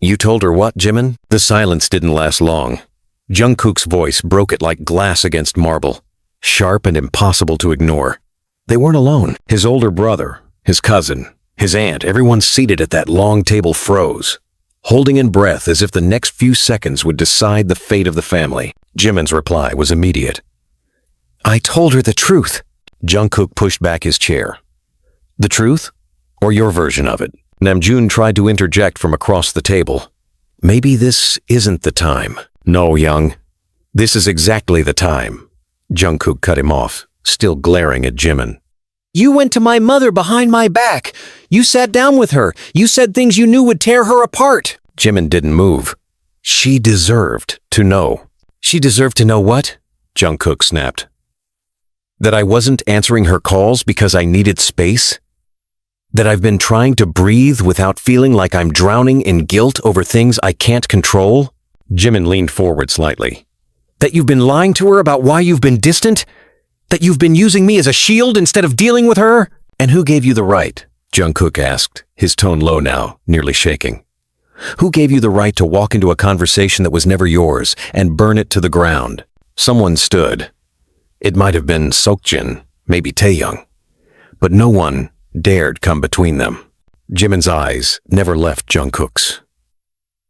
You told her what, Jimin? The silence didn't last long. Jungkook's voice broke it like glass against marble, sharp and impossible to ignore. They weren't alone. His older brother, his cousin, his aunt, everyone seated at that long table froze, holding in breath as if the next few seconds would decide the fate of the family. Jimin's reply was immediate. I told her the truth. Jungkook pushed back his chair. The truth? Or your version of it? Namjoon tried to interject from across the table. Maybe this isn't the time. No, Young. This is exactly the time. Jungkook cut him off, still glaring at Jimin. You went to my mother behind my back. You sat down with her. You said things you knew would tear her apart. Jimin didn't move. She deserved to know. She deserved to know what? Jungkook snapped. That I wasn't answering her calls because I needed space? That I've been trying to breathe without feeling like I'm drowning in guilt over things I can't control? Jimin leaned forward slightly. That you've been lying to her about why you've been distant? That you've been using me as a shield instead of dealing with her? And who gave you the right? Jungkook asked, his tone low now, nearly shaking. Who gave you the right to walk into a conversation that was never yours and burn it to the ground? Someone stood. It might have been Seokjin, maybe Taehyung. But no one dared come between them. Jimin's eyes never left Jungkook's.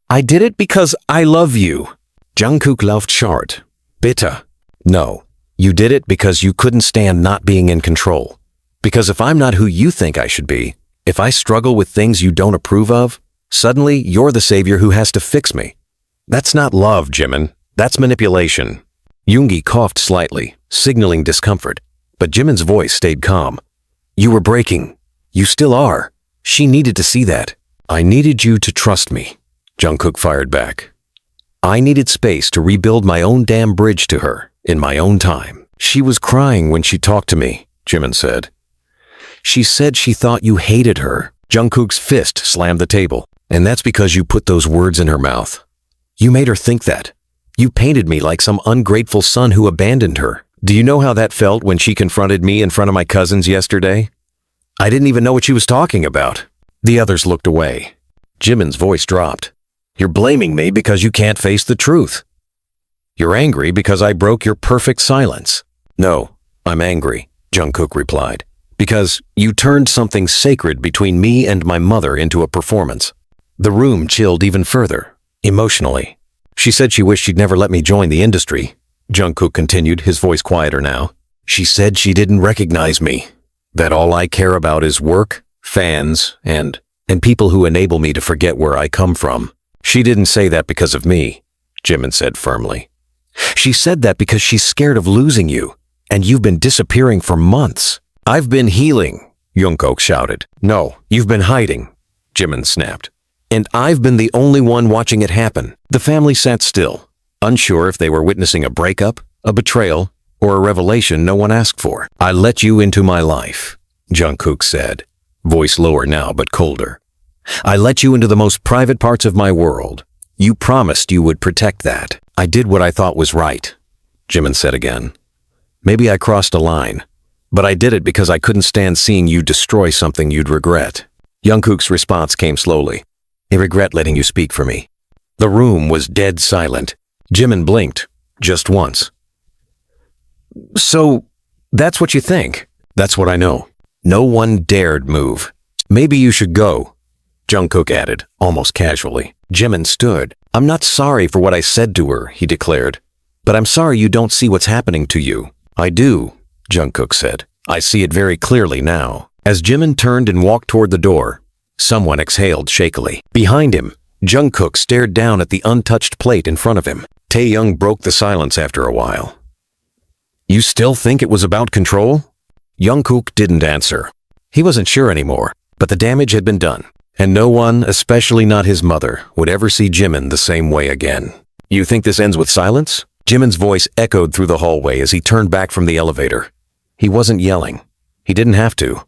I did it because I love you. Jungkook laughed short. Bitter. No, you did it because you couldn't stand not being in control. Because if I'm not who you think I should be, if I struggle with things you don't approve of, suddenly you're the savior who has to fix me. That's not love, Jimin. That's manipulation. Yoongi coughed slightly, signaling discomfort, but Jimin's voice stayed calm. You were breaking. You still are. She needed to see that. I needed you to trust me, Jungkook fired back. I needed space to rebuild my own damn bridge to her, in my own time. She was crying when she talked to me, Jimin said. She said she thought you hated her. Jungkook's fist slammed the table. And that's because you put those words in her mouth. You made her think that. You painted me like some ungrateful son who abandoned her. Do you know how that felt when she confronted me in front of my cousins yesterday? I didn't even know what she was talking about. The others looked away. Jimin's voice dropped. You're blaming me because you can't face the truth. You're angry because I broke your perfect silence. No, I'm angry, Jungkook replied, because you turned something sacred between me and my mother into a performance. The room chilled even further, emotionally. She said she wished she'd never let me join the industry. Jungkook continued, his voice quieter now. She said she didn't recognize me. That all I care about is work, fans, and people who enable me to forget where I come from. She didn't say that because of me, Jimin said firmly. She said that because she's scared of losing you, and you've been disappearing for months. I've been healing, Jungkook shouted. No, you've been hiding, Jimin snapped. And I've been the only one watching it happen. The family sat still, unsure if they were witnessing a breakup, a betrayal, or a revelation no one asked for. I let you into my life, Jungkook said, voice lower now but colder. I let you into the most private parts of my world. You promised you would protect that. I did what I thought was right, Jimin said again. Maybe I crossed a line, but I did it because I couldn't stand seeing you destroy something you'd regret. Jungkook's response came slowly. I regret letting you speak for me. The room was dead silent. Jimin blinked, just once. So, that's what you think? That's what I know. No one dared move. Maybe you should go, Jungkook added, almost casually. Jimin stood. I'm not sorry for what I said to her, he declared. But I'm sorry you don't see what's happening to you. I do, Jungkook said. I see it very clearly now. As Jimin turned and walked toward the door, someone exhaled shakily. Behind him, Jungkook stared down at the untouched plate in front of him. Taehyung broke the silence after a while. You still think it was about control? Jungkook didn't answer. He wasn't sure anymore, but the damage had been done, and no one, especially not his mother, would ever see Jimin the same way again. You think this ends with silence? Jimin's voice echoed through the hallway as he turned back from the elevator. He wasn't yelling. He didn't have to.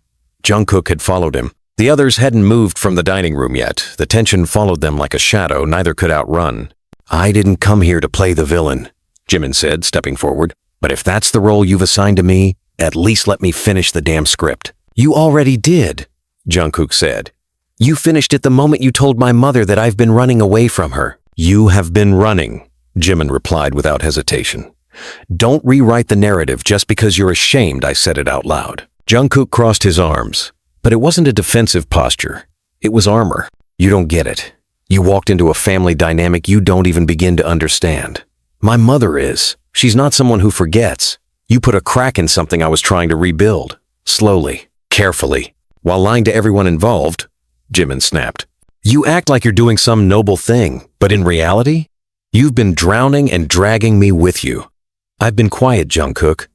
Jungkook had followed him. The others hadn't moved from the dining room yet. The tension followed them like a shadow neither could outrun. I didn't come here to play the villain, Jimin said, stepping forward. But if that's the role you've assigned to me, at least let me finish the damn script. You already did, Jungkook said. You finished it the moment you told my mother that I've been running away from her. You have been running, Jimin replied without hesitation. Don't rewrite the narrative just because you're ashamed I said it out loud. Jungkook crossed his arms, but it wasn't a defensive posture. It was armor. You don't get it. You walked into a family dynamic you don't even begin to understand. My mother is. She's not someone who forgets. You put a crack in something I was trying to rebuild. Slowly, carefully, while lying to everyone involved, Jimin snapped. You act like you're doing some noble thing, but in reality, you've been drowning and dragging me with you. I've been quiet, Jungkook.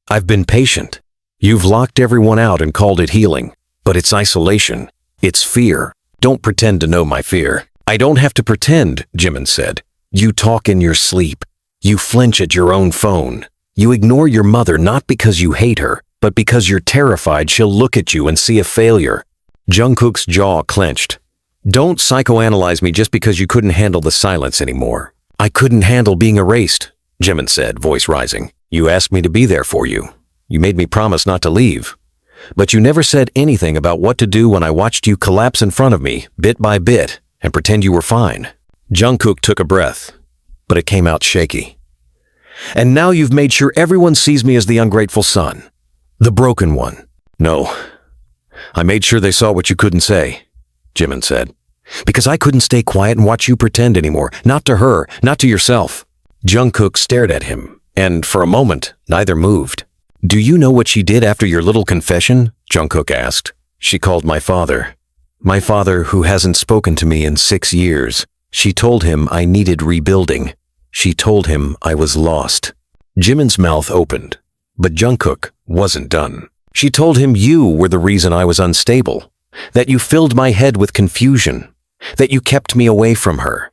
I've been patient. You've locked everyone out and called it healing, but it's isolation. It's fear. Don't pretend to know my fear. I don't have to pretend, Jimin said. You talk in your sleep. You flinch at your own phone. You ignore your mother not because you hate her, but because you're terrified she'll look at you and see a failure. Jungkook's jaw clenched. Don't psychoanalyze me just because you couldn't handle the silence anymore. I couldn't handle being erased, Jimin said, voice rising. You asked me to be there for you. You made me promise not to leave. But you never said anything about what to do when I watched you collapse in front of me, bit by bit, and pretend you were fine. Jungkook took a breath, but it came out shaky. And now you've made sure everyone sees me as the ungrateful son. The broken one. No. I made sure they saw what you couldn't say, Jimin said. Because I couldn't stay quiet and watch you pretend anymore. Not to her, not to yourself. Jungkook stared at him, and for a moment, neither moved. Do you know what she did after your little confession? Jungkook asked. She called my father. My father, who hasn't spoken to me in 6 years. She told him I needed rebuilding. She told him I was lost. Jimin's mouth opened, but Jungkook wasn't done. She told him you were the reason I was unstable, that you filled my head with confusion, that you kept me away from her.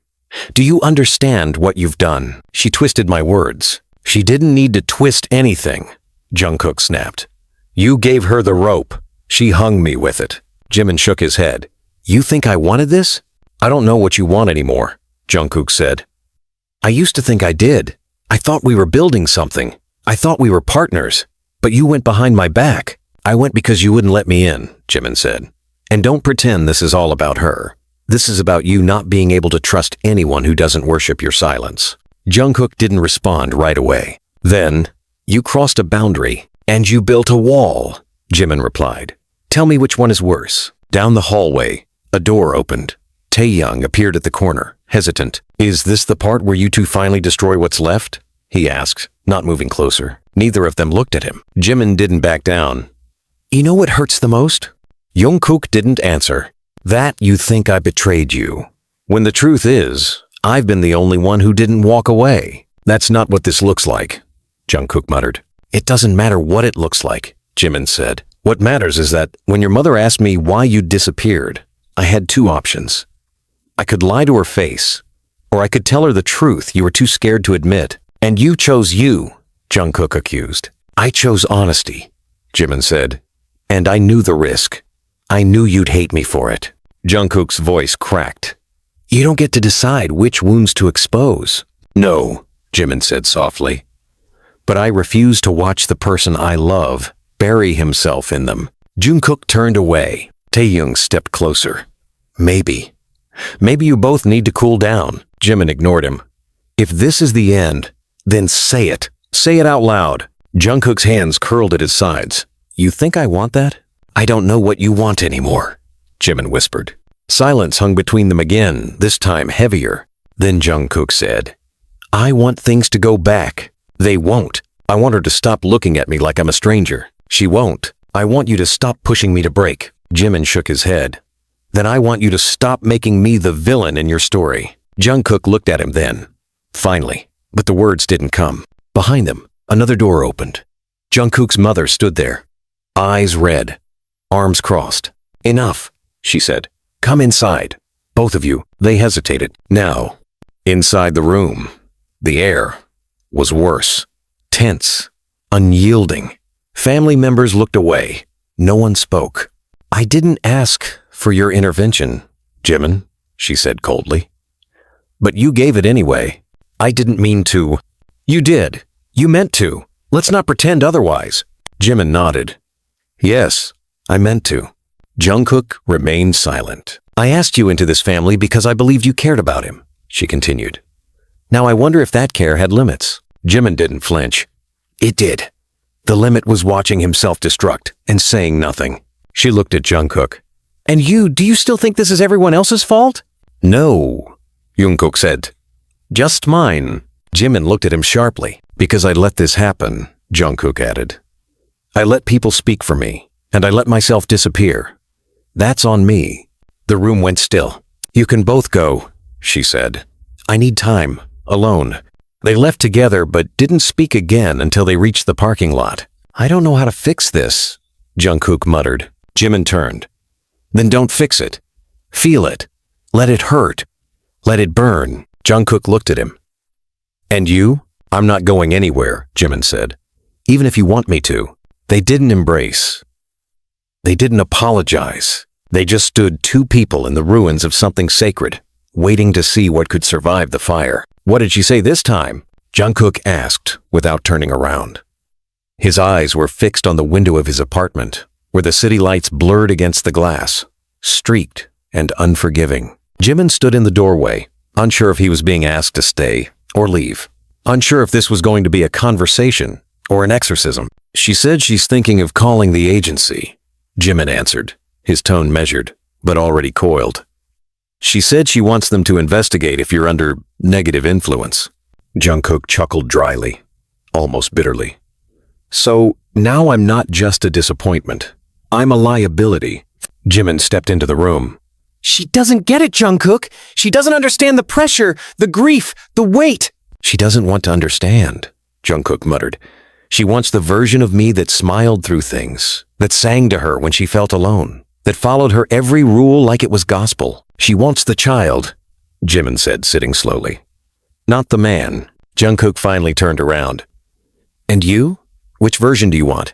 Do you understand what you've done? She twisted my words. She didn't need to twist anything, Jungkook snapped. You gave her the rope. She hung me with it. Jimin shook his head. You think I wanted this? I don't know what you want anymore, Jungkook said. I used to think I did. I thought we were building something. I thought we were partners. But you went behind my back. I went because you wouldn't let me in, Jimin said. And don't pretend this is all about her. This is about you not being able to trust anyone who doesn't worship your silence. Jungkook didn't respond right away. Then, you crossed a boundary, and you built a wall, Jimin replied. Tell me which one is worse. Down the hallway, a door opened. Taehyung appeared at the corner, hesitant. Is this the part where you two finally destroy what's left? He asked, not moving closer. Neither of them looked at him. Jimin didn't back down. You know what hurts the most? Jungkook didn't answer. That you think I betrayed you. When the truth is, I've been the only one who didn't walk away. That's not what this looks like, Jungkook muttered. It doesn't matter what it looks like, Jimin said. What matters is that when your mother asked me why you disappeared, I had 2 options. I could lie to her face, or I could tell her the truth you were too scared to admit. And you chose you, Jungkook accused. I chose honesty, Jimin said. And I knew the risk. I knew you'd hate me for it. Jungkook's voice cracked. You don't get to decide which wounds to expose. No, Jimin said softly. But I refuse to watch the person I love bury himself in them. Jungkook turned away. Taehyung stepped closer. Maybe you both need to cool down. Jimin ignored him. If this is the end, then say it. Say it out loud. Jungkook's hands curled at his sides. You think I want that? I don't know what you want anymore, Jimin whispered. Silence hung between them again, this time heavier. Then Jungkook said, I want things to go back. They won't. I want her to stop looking at me like I'm a stranger. She won't. I want you to stop pushing me to break. Jimin shook his head. Then I want you to stop making me the villain in your story. Jungkook looked at him then. Finally. But the words didn't come. Behind them, another door opened. Jungkook's mother stood there. Eyes red. Arms crossed. Enough, she said. Come inside. Both of you. They hesitated. Now, inside the room, the air was worse. Tense. Unyielding. Family members looked away. No one spoke. I didn't ask for your intervention, Jimin, she said coldly. But you gave it anyway. I didn't mean to. You did. You meant to. Let's not pretend otherwise. Jimin nodded. Yes, I meant to. Jungkook remained silent. I asked you into this family because I believed you cared about him, she continued. Now I wonder if that care had limits. Jimin didn't flinch. It did. The limit was watching him self-destruct and saying nothing. She looked at Jungkook. And do you still think this is everyone else's fault? No, Jungkook said. Just mine. Jimin looked at him sharply. Because I let this happen, Jungkook added. I let people speak for me, and I let myself disappear. That's on me. The room went still. You can both go, she said. I need time, alone. They left together but didn't speak again until they reached the parking lot. I don't know how to fix this, Jungkook muttered. Jimin turned. Then don't fix it. Feel it. Let it hurt. Let it burn. Jungkook looked at him. And you? I'm not going anywhere, Jimin said. Even if you want me to. They didn't embrace. They didn't apologize. They just stood two people in the ruins of something sacred, waiting to see what could survive the fire. What did she say this time? Jungkook asked without turning around. His eyes were fixed on the window of his apartment, where the city lights blurred against the glass, streaked and unforgiving. Jimin stood in the doorway, unsure if he was being asked to stay or leave, unsure if this was going to be a conversation or an exorcism. She said she's thinking of calling the agency, Jimin answered, his tone measured, but already coiled. She said she wants them to investigate if you're under negative influence. Jungkook chuckled dryly, almost bitterly. So now I'm not just a disappointment. I'm a liability. Jimin stepped into the room. She doesn't get it, Jungkook. She doesn't understand the pressure, the grief, the weight. She doesn't want to understand, Jungkook muttered. She wants the version of me that smiled through things, that sang to her when she felt alone, that followed her every rule like it was gospel. She wants the child, Jimin said, sitting slowly. Not the man. Jungkook finally turned around. And you? Which version do you want?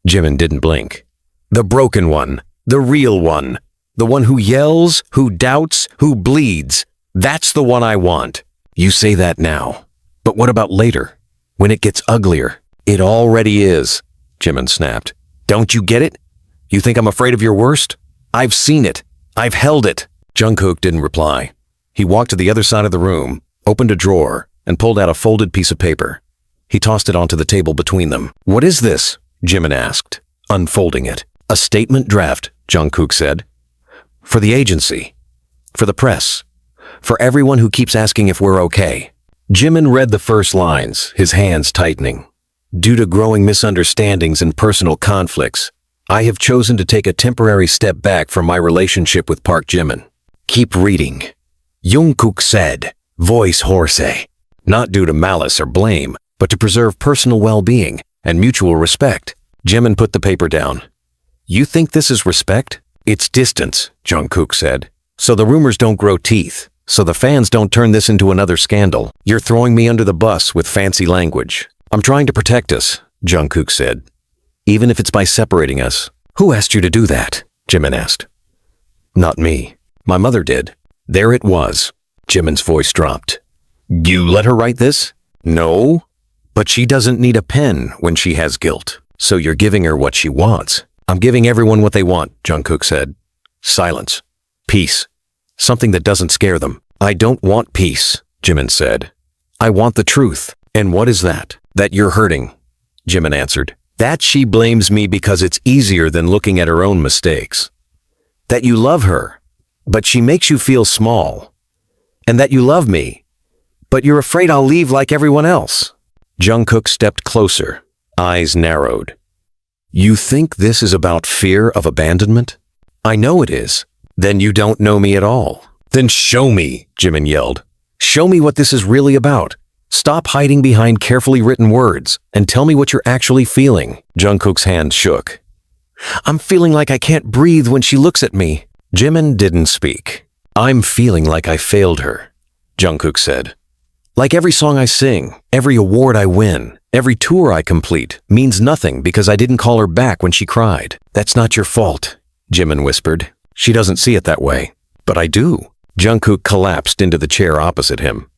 Jimin didn't blink. The broken one. The real one. The one who yells, who doubts, who bleeds. That's the one I want. You say that now. But what about later? When it gets uglier? It already is, Jimin snapped. Don't you get it? You think I'm afraid of your worst? I've seen it. I've held it. Jungkook didn't reply. He walked to the other side of the room, opened a drawer, and pulled out a folded piece of paper. He tossed it onto the table between them. What is this? Jimin asked, unfolding it. A statement draft, Jungkook said. For the agency. For the press. For everyone who keeps asking if we're okay. Jimin read the first lines, his hands tightening. Due to growing misunderstandings and personal conflicts, I have chosen to take a temporary step back from my relationship with Park Jimin. Keep reading. Jungkook said, voice hoarse. Not due to malice or blame, but to preserve personal well-being and mutual respect. Jimin put the paper down. You think this is respect? It's distance, Jungkook said. So the rumors don't grow teeth. So the fans don't turn this into another scandal. You're throwing me under the bus with fancy language. I'm trying to protect us, Jungkook said. Even if it's by separating us. Who asked you to do that? Jimin asked. Not me. My mother did. There it was. Jimin's voice dropped. You let her write this? No. But she doesn't need a pen when she has guilt. So you're giving her what she wants. I'm giving everyone what they want, Jungkook said. Silence. Peace. Something that doesn't scare them. I don't want peace, Jimin said. I want the truth. And what is that? That you're hurting, Jimin answered. That she blames me because it's easier than looking at her own mistakes. That you love her, but she makes you feel small. And that you love me, but you're afraid I'll leave like everyone else. Jungkook stepped closer, eyes narrowed. You think this is about fear of abandonment? I know it is. Then you don't know me at all. Then show me, Jimin yelled. Show me what this is really about. Stop hiding behind carefully written words and tell me what you're actually feeling. Jungkook's hand shook. I'm feeling like I can't breathe when she looks at me. Jimin didn't speak. I'm feeling like I failed her, Jungkook said. Like every song I sing, every award I win, every tour I complete means nothing because I didn't call her back when she cried. That's not your fault, Jimin whispered. She doesn't see it that way. But I do. Jungkook collapsed into the chair opposite him.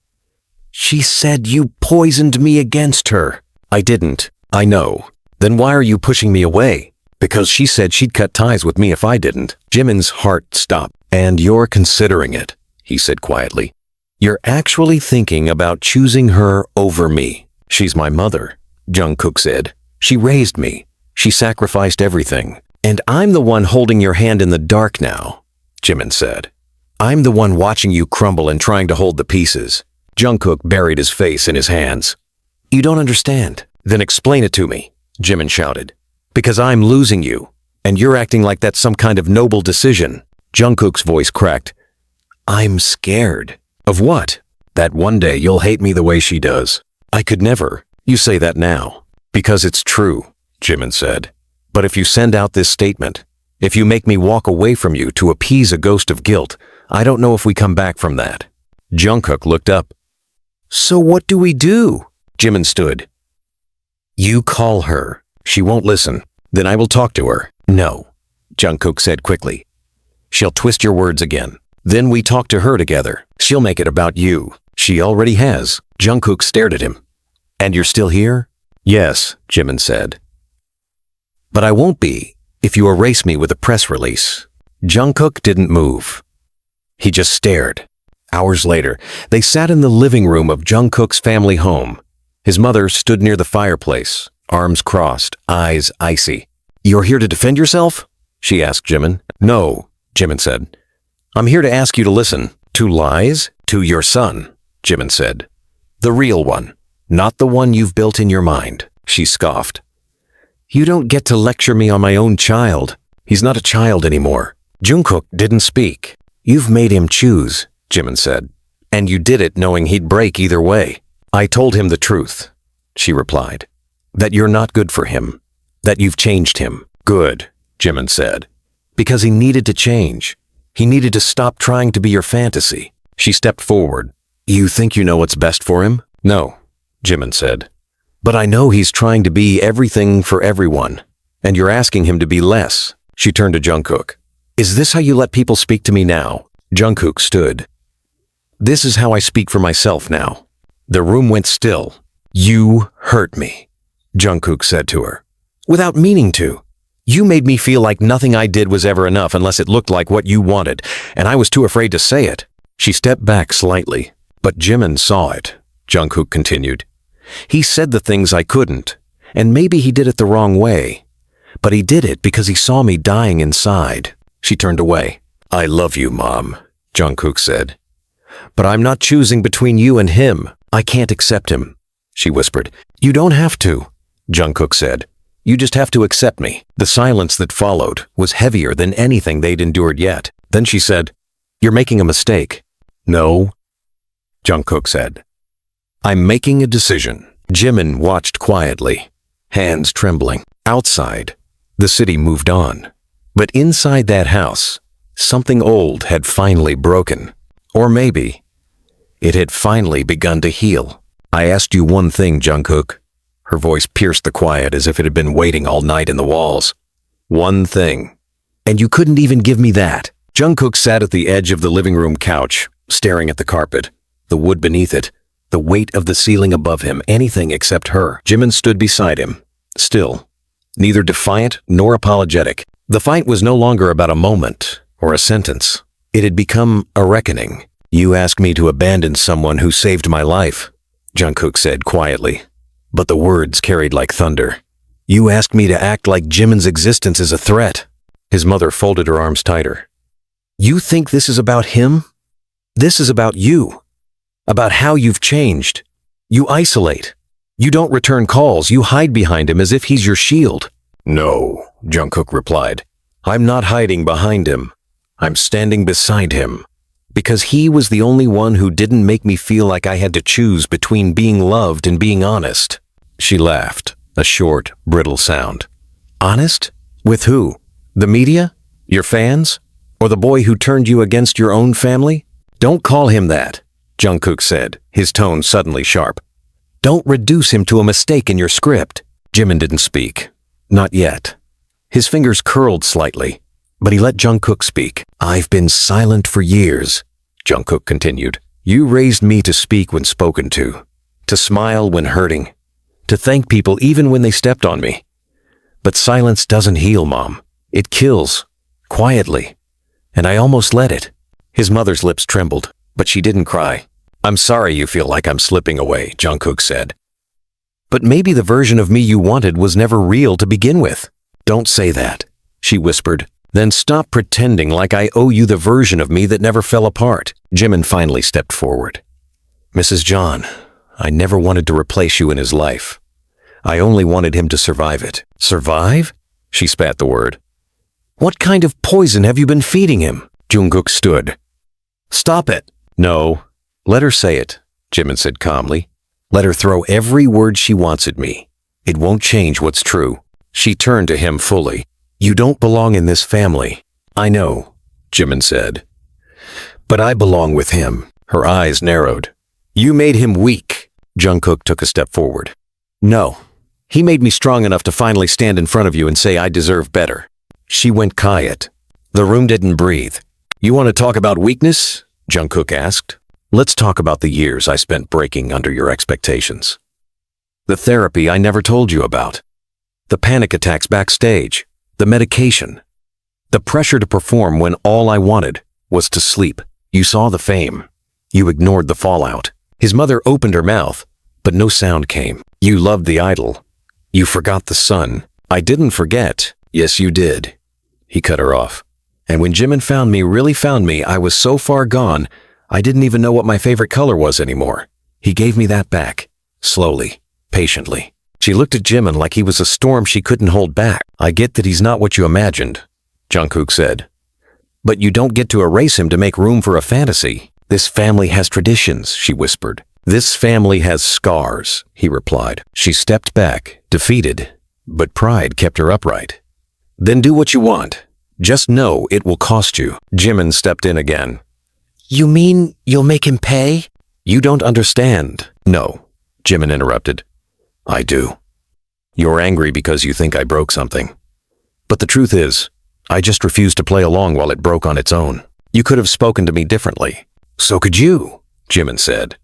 She said you poisoned me against her. I didn't. I know. Then why are you pushing me away? Because she said she'd cut ties with me if I didn't. Jimin's heart stopped. And you're considering it, he said quietly. You're actually thinking about choosing her over me. She's my mother, Jungkook said. She raised me. She sacrificed everything. And I'm the one holding your hand in the dark now, Jimin said. I'm the one watching you crumble and trying to hold the pieces. Jungkook buried his face in his hands. You don't understand. Then explain it to me, Jimin shouted. Because I'm losing you, and you're acting like that's some kind of noble decision. Jungkook's voice cracked. I'm scared. Of what? That one day you'll hate me the way she does. I could never. You say that now. Because it's true, Jimin said. But if you send out this statement, if you make me walk away from you to appease a ghost of guilt, I don't know if we come back from that. Jungkook looked up. So what do we do? Jimin stood. You call her. She won't listen. Then I will talk to her. No, Jungkook said quickly. She'll twist your words again. Then we talk to her together. She'll make it about you. She already has. Jungkook stared at him. And you're still here? Yes, Jimin said. But I won't be if you erase me with a press release. Jungkook didn't move. He just stared. Hours later, they sat in the living room of Jungkook's family home. His mother stood near the fireplace, arms crossed, eyes icy. You're here to defend yourself? She asked Jimin. No, Jimin said. I'm here to ask you to listen. To lies? To your son, Jimin said. The real one, not the one you've built in your mind, she scoffed. You don't get to lecture me on my own child. He's not a child anymore. Jungkook didn't speak. You've made him choose, Jimin said. And you did it knowing he'd break either way. I told him the truth, she replied. That you're not good for him. That you've changed him. Good, Jimin said. Because he needed to change. He needed to stop trying to be your fantasy. She stepped forward. You think you know what's best for him? No, Jimin said. But I know he's trying to be everything for everyone. And you're asking him to be less. She turned to Jungkook. Is this how you let people speak to me now? Jungkook stood. This is how I speak for myself now. The room went still. You hurt me, Jungkook said to her. Without meaning to. You made me feel like nothing I did was ever enough unless it looked like what you wanted, and I was too afraid to say it. She stepped back slightly. But Jimin saw it, Jungkook continued. He said the things I couldn't, and maybe he did it the wrong way. But he did it because he saw me dying inside. She turned away. I love you, Mom, Jungkook said. But I'm not choosing between you and him. I can't accept him, she whispered. You don't have to, Jungkook said. You just have to accept me. The silence that followed was heavier than anything they'd endured yet. Then she said, You're making a mistake. No, Jungkook said. I'm making a decision. Jimin watched quietly, hands trembling. Outside, the city moved on. But inside that house, something old had finally broken. Or maybe it had finally begun to heal. I asked you one thing, Jungkook. Her voice pierced the quiet as if it had been waiting all night in the walls. One thing. And you couldn't even give me that. Jungkook sat at the edge of the living room couch, staring at the carpet, the wood beneath it, the weight of the ceiling above him, anything except her. Jimin stood beside him, still, neither defiant nor apologetic. The fight was no longer about a moment or a sentence. It had become a reckoning. You asked me to abandon someone who saved my life, Jungkook said quietly, but the words carried like thunder. You asked me to act like Jimin's existence is a threat. His mother folded her arms tighter. You think this is about him? This is about you. About how you've changed. You isolate. You don't return calls. You hide behind him as if he's your shield. No, Jungkook replied. I'm not hiding behind him. I'm standing beside him. Because he was the only one who didn't make me feel like I had to choose between being loved and being honest. She laughed, a short, brittle sound. Honest? With who? The media? Your fans? Or the boy who turned you against your own family? Don't call him that, Jungkook said, his tone suddenly sharp. Don't reduce him to a mistake in your script. Jimin didn't speak. Not yet. His fingers curled slightly, but he let Jungkook speak. I've been silent for years, Jungkook continued. You raised me to speak when spoken to smile when hurting, to thank people even when they stepped on me. But silence doesn't heal, Mom. It kills. Quietly. And I almost let it. His mother's lips trembled, but she didn't cry. I'm sorry you feel like I'm slipping away, Jungkook said. But maybe the version of me you wanted was never real to begin with. Don't say that, she whispered. Then stop pretending like I owe you the version of me that never fell apart. Jimin finally stepped forward. Mrs. Jeon, I never wanted to replace you in his life. I only wanted him to survive it. Survive? She spat the word. What kind of poison have you been feeding him? Jungkook stood. Stop it. No. Let her say it, Jimin said calmly. Let her throw every word she wants at me. It won't change what's true. She turned to him fully. You don't belong in this family. I know, Jimin said. But I belong with him. Her eyes narrowed. You made him weak. Jungkook took a step forward. No. He made me strong enough to finally stand in front of you and say I deserve better. She went quiet. The room didn't breathe. You want to talk about weakness? Jungkook asked. Let's talk about the years I spent breaking under your expectations. The therapy I never told you about. The panic attacks backstage. The medication. The pressure to perform when all I wanted was to sleep. You saw the fame. You ignored the fallout. His mother opened her mouth, but no sound came. You loved the idol. You forgot the sun. I didn't forget. Yes, you did. He cut her off. And when Jimin really found me, I was so far gone, I didn't even know what my favorite color was anymore. He gave me that back. Slowly. Patiently. She looked at Jimin like he was a storm she couldn't hold back. I get that he's not what you imagined, Jungkook said. But you don't get to erase him to make room for a fantasy. This family has traditions, she whispered. This family has scars, he replied. She stepped back, defeated, but pride kept her upright. Then do what you want. Just know it will cost you. Jimin stepped in again. You mean you'll make him pay? You don't understand. No, Jimin interrupted. I do. You're angry because you think I broke something. But the truth is, I just refused to play along while it broke on its own. You could have spoken to me differently. So could you, Jimin said.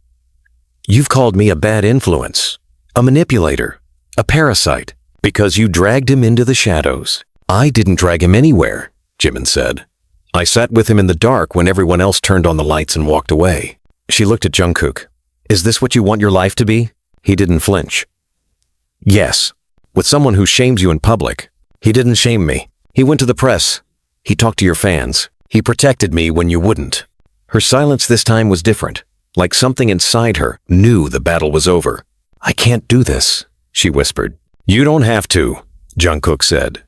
You've called me a bad influence, a manipulator, a parasite, because you dragged him into the shadows. I didn't drag him anywhere, Jimin said. I sat with him in the dark when everyone else turned on the lights and walked away. She looked at Jungkook. Is this what you want your life to be? He didn't flinch. Yes, with someone who shames you in public. He didn't shame me. He went to the press. He talked to your fans. He protected me when you wouldn't. Her silence this time was different, like something inside her knew the battle was over. I can't do this, she whispered. You don't have to, Jungkook said.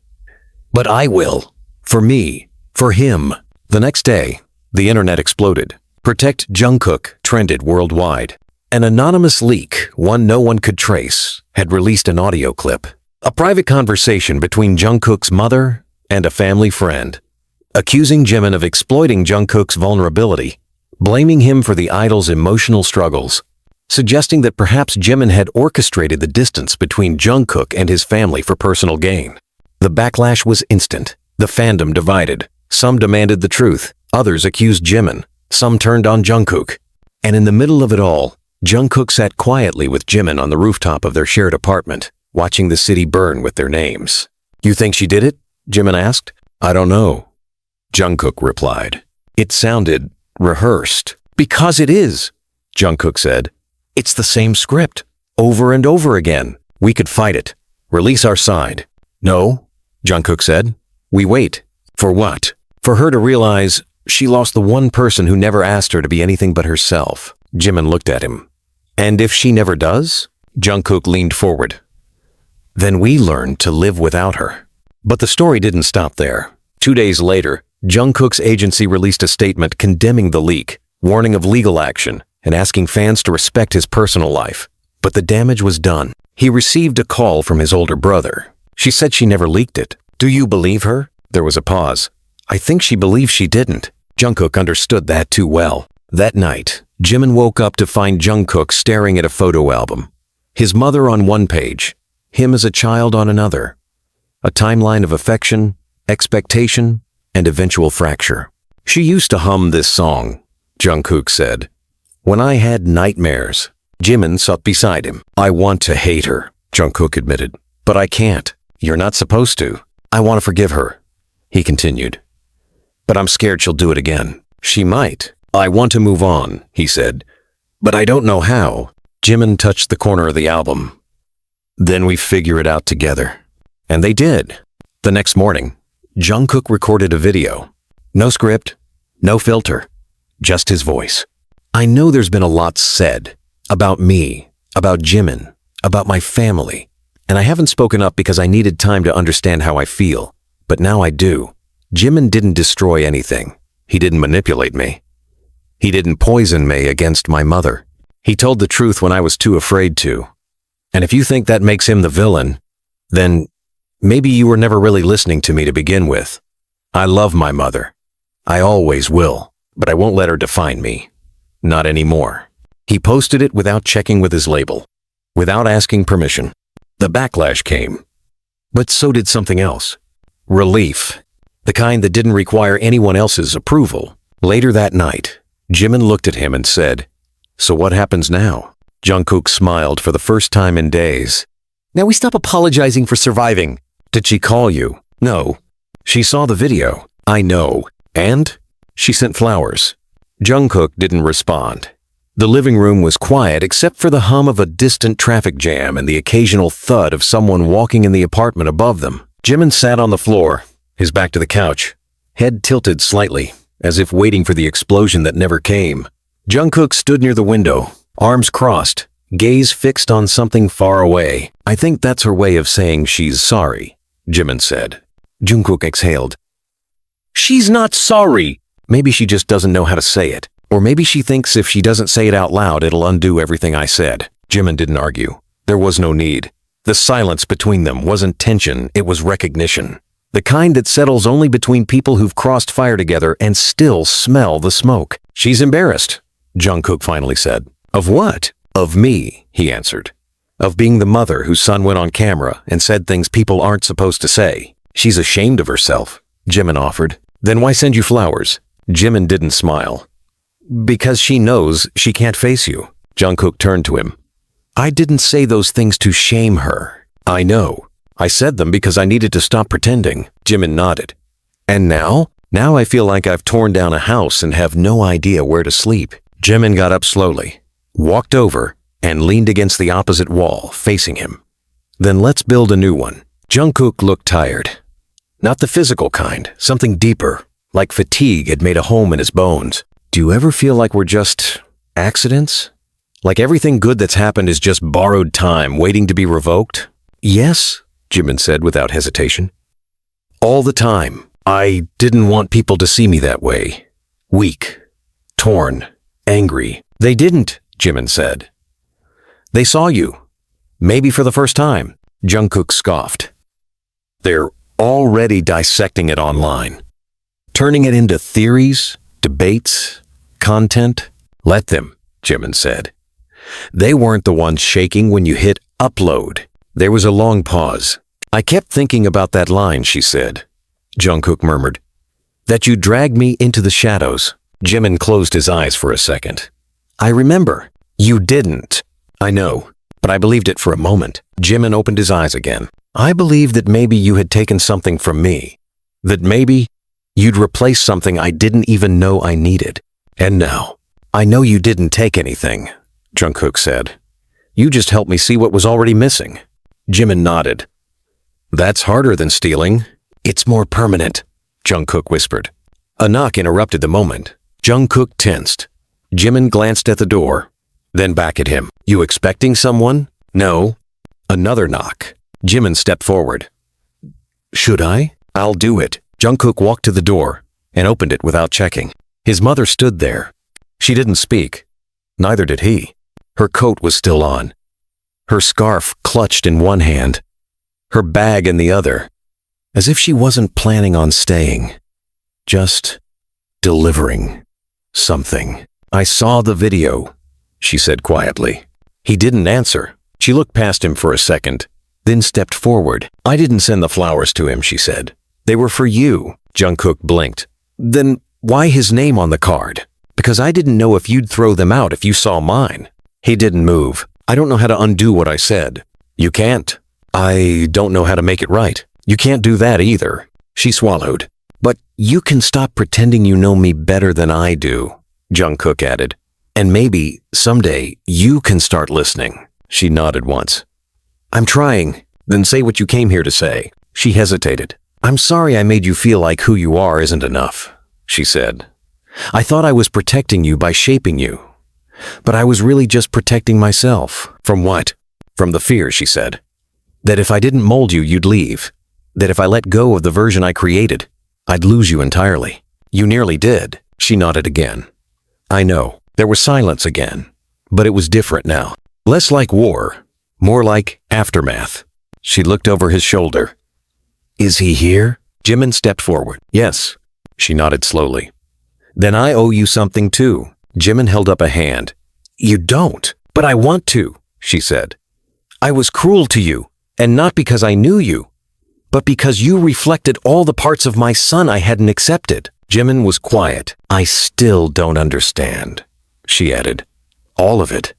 But I will. For me. For him. The next day, the internet exploded. Protect Jungkook trended worldwide. An anonymous leak, one no one could trace, had released an audio clip. A private conversation between Jungkook's mother and a family friend, accusing Jimin of exploiting Jungkook's vulnerability, blaming him for the idol's emotional struggles, suggesting that perhaps Jimin had orchestrated the distance between Jungkook and his family for personal gain. The backlash was instant. The fandom divided. Some demanded the truth. Others accused Jimin. Some turned on Jungkook. And in the middle of it all, Jungkook sat quietly with Jimin on the rooftop of their shared apartment, watching the city burn with their names. You think she did it? Jimin asked. I don't know. Jungkook replied. It sounded rehearsed. Because it is, Jungkook said. It's the same script, over and over again. We could fight it. Release our side. No, Jungkook said. We wait. For what? For her to realize she lost the one person who never asked her to be anything but herself. Jimin looked at him. And if she never does? Jungkook leaned forward. Then we learn to live without her. But the story didn't stop there. 2 days later, Jungkook's agency released a statement condemning the leak, warning of legal action, and asking fans to respect his personal life. But the damage was done. He received a call from his older brother. She said she never leaked it. Do you believe her? There was a pause. I think she believes she didn't. Jungkook understood that too well. That night, Jimin woke up to find Jungkook staring at a photo album. His mother on one page, him as a child on another. A timeline of affection, expectation, and eventual fracture. She used to hum this song, Jungkook said. When I had nightmares. Jimin sat beside him. I want to hate her, Jungkook admitted. But I can't. You're not supposed to. I want to forgive her, he continued. But I'm scared she'll do it again. She might. I want to move on, he said. But I don't know how. Jimin touched the corner of the album. Then we figure it out together. And they did. The next morning, Jungkook recorded a video. No script, no filter, just his voice. I know there's been a lot said about me, about Jimin, about my family, and I haven't spoken up because I needed time to understand how I feel, but now I do. Jimin didn't destroy anything. He didn't manipulate me. He didn't poison me against my mother. He told the truth when I was too afraid to. And if you think that makes him the villain, then maybe you were never really listening to me to begin with. I love my mother. I always will, but I won't let her define me. Not anymore. He posted it without checking with his label, without asking permission. The backlash came. But so did something else. Relief. The kind that didn't require anyone else's approval. Later that night, Jimin looked at him and said, "So what happens now?" Jungkook smiled for the first time in days. "Now we stop apologizing for surviving." "Did she call you?" "No. She saw the video." "I know. And?" "She sent flowers." Jungkook didn't respond. The living room was quiet except for the hum of a distant traffic jam and the occasional thud of someone walking in the apartment above them. Jimin sat on the floor, his back to the couch, head tilted slightly, as if waiting for the explosion that never came. Jungkook stood near the window, arms crossed, gaze fixed on something far away. "I think that's her way of saying she's sorry," Jimin said. Jungkook exhaled. "She's not sorry!" "Maybe she just doesn't know how to say it. Or maybe she thinks if she doesn't say it out loud, it'll undo everything I said." Jimin didn't argue. There was no need. The silence between them wasn't tension, it was recognition. The kind that settles only between people who've crossed fire together and still smell the smoke. "She's embarrassed," Jungkook finally said. "Of what?" "Of me," he answered. "Of being the mother whose son went on camera and said things people aren't supposed to say. She's ashamed of herself," Jimin offered. "Then why send you flowers?" Jimin didn't smile. "Because she knows she can't face you." Jungkook turned to him. "I didn't say those things to shame her." "I know. I said them because I needed to stop pretending." Jimin nodded. "And now? Now I feel like I've torn down a house and have no idea where to sleep." Jimin got up slowly, walked over, and leaned against the opposite wall, facing him. "Then let's build a new one." Jungkook looked tired. Not the physical kind, something deeper, like fatigue had made a home in his bones. "Do you ever feel like we're just accidents? Like everything good that's happened is just borrowed time waiting to be revoked?" "Yes," Jimin said without hesitation. "All the time. I didn't want people to see me that way. Weak, torn, angry." "They didn't," Jimin said. "They saw you. Maybe for the first time." Jungkook scoffed. "They're already dissecting it online. Turning it into theories, debates, content." "Let them," Jimin said. "They weren't the ones shaking when you hit upload." There was a long pause. "I kept thinking about that line," she said. Jungkook murmured. "That you dragged me into the shadows." Jimin closed his eyes for a second. "I remember." "You didn't." "I know, but I believed it for a moment." Jimin opened his eyes again. "I believed that maybe you had taken something from me. That maybe you'd replace something I didn't even know I needed. And now, I know you didn't take anything," Jungkook said. "You just helped me see what was already missing." Jimin nodded. "That's harder than stealing." "It's more permanent," Jungkook whispered. A knock interrupted the moment. Jungkook tensed. Jimin glanced at the door, then back at him. "You expecting someone?" "No." Another knock. Jimin stepped forward. "Should I?" "I'll do it." Jungkook walked to the door and opened it without checking. His mother stood there. She didn't speak. Neither did he. Her coat was still on. Her scarf clutched in one hand, her bag in the other, as if she wasn't planning on staying, just delivering something. "I saw the video," she said quietly. He didn't answer. She looked past him for a second, then stepped forward. "I didn't send the flowers to him," she said. "They were for you." Jungkook blinked. "Then why his name on the card?" "Because I didn't know if you'd throw them out if you saw mine." He didn't move. "I don't know how to undo what I said." "You can't. I don't know how to make it right. You can't do that either. She swallowed. But you can stop pretending you know me better than I do, Jungkook added. And maybe, someday, you can start listening. She nodded once. I'm trying. Then say what you came here to say. She hesitated. I'm sorry I made you feel like who you are isn't enough, she said. I thought I was protecting you by shaping you. But I was really just protecting myself. From what? From the fear, she said. That if I didn't mold you, you'd leave. That if I let go of the version I created, I'd lose you entirely. You nearly did. She nodded again. I know. There was silence again. But it was different now. Less like war. More like aftermath. She looked over his shoulder. Is he here? Jimin stepped forward. Yes. She nodded slowly. Then I owe you something too. Jimin held up a hand. You don't. But I want to, she said. I was cruel to you, and not because I knew you, but because you reflected all the parts of my son I hadn't accepted. Jimin was quiet. I still don't understand, she added. All of it.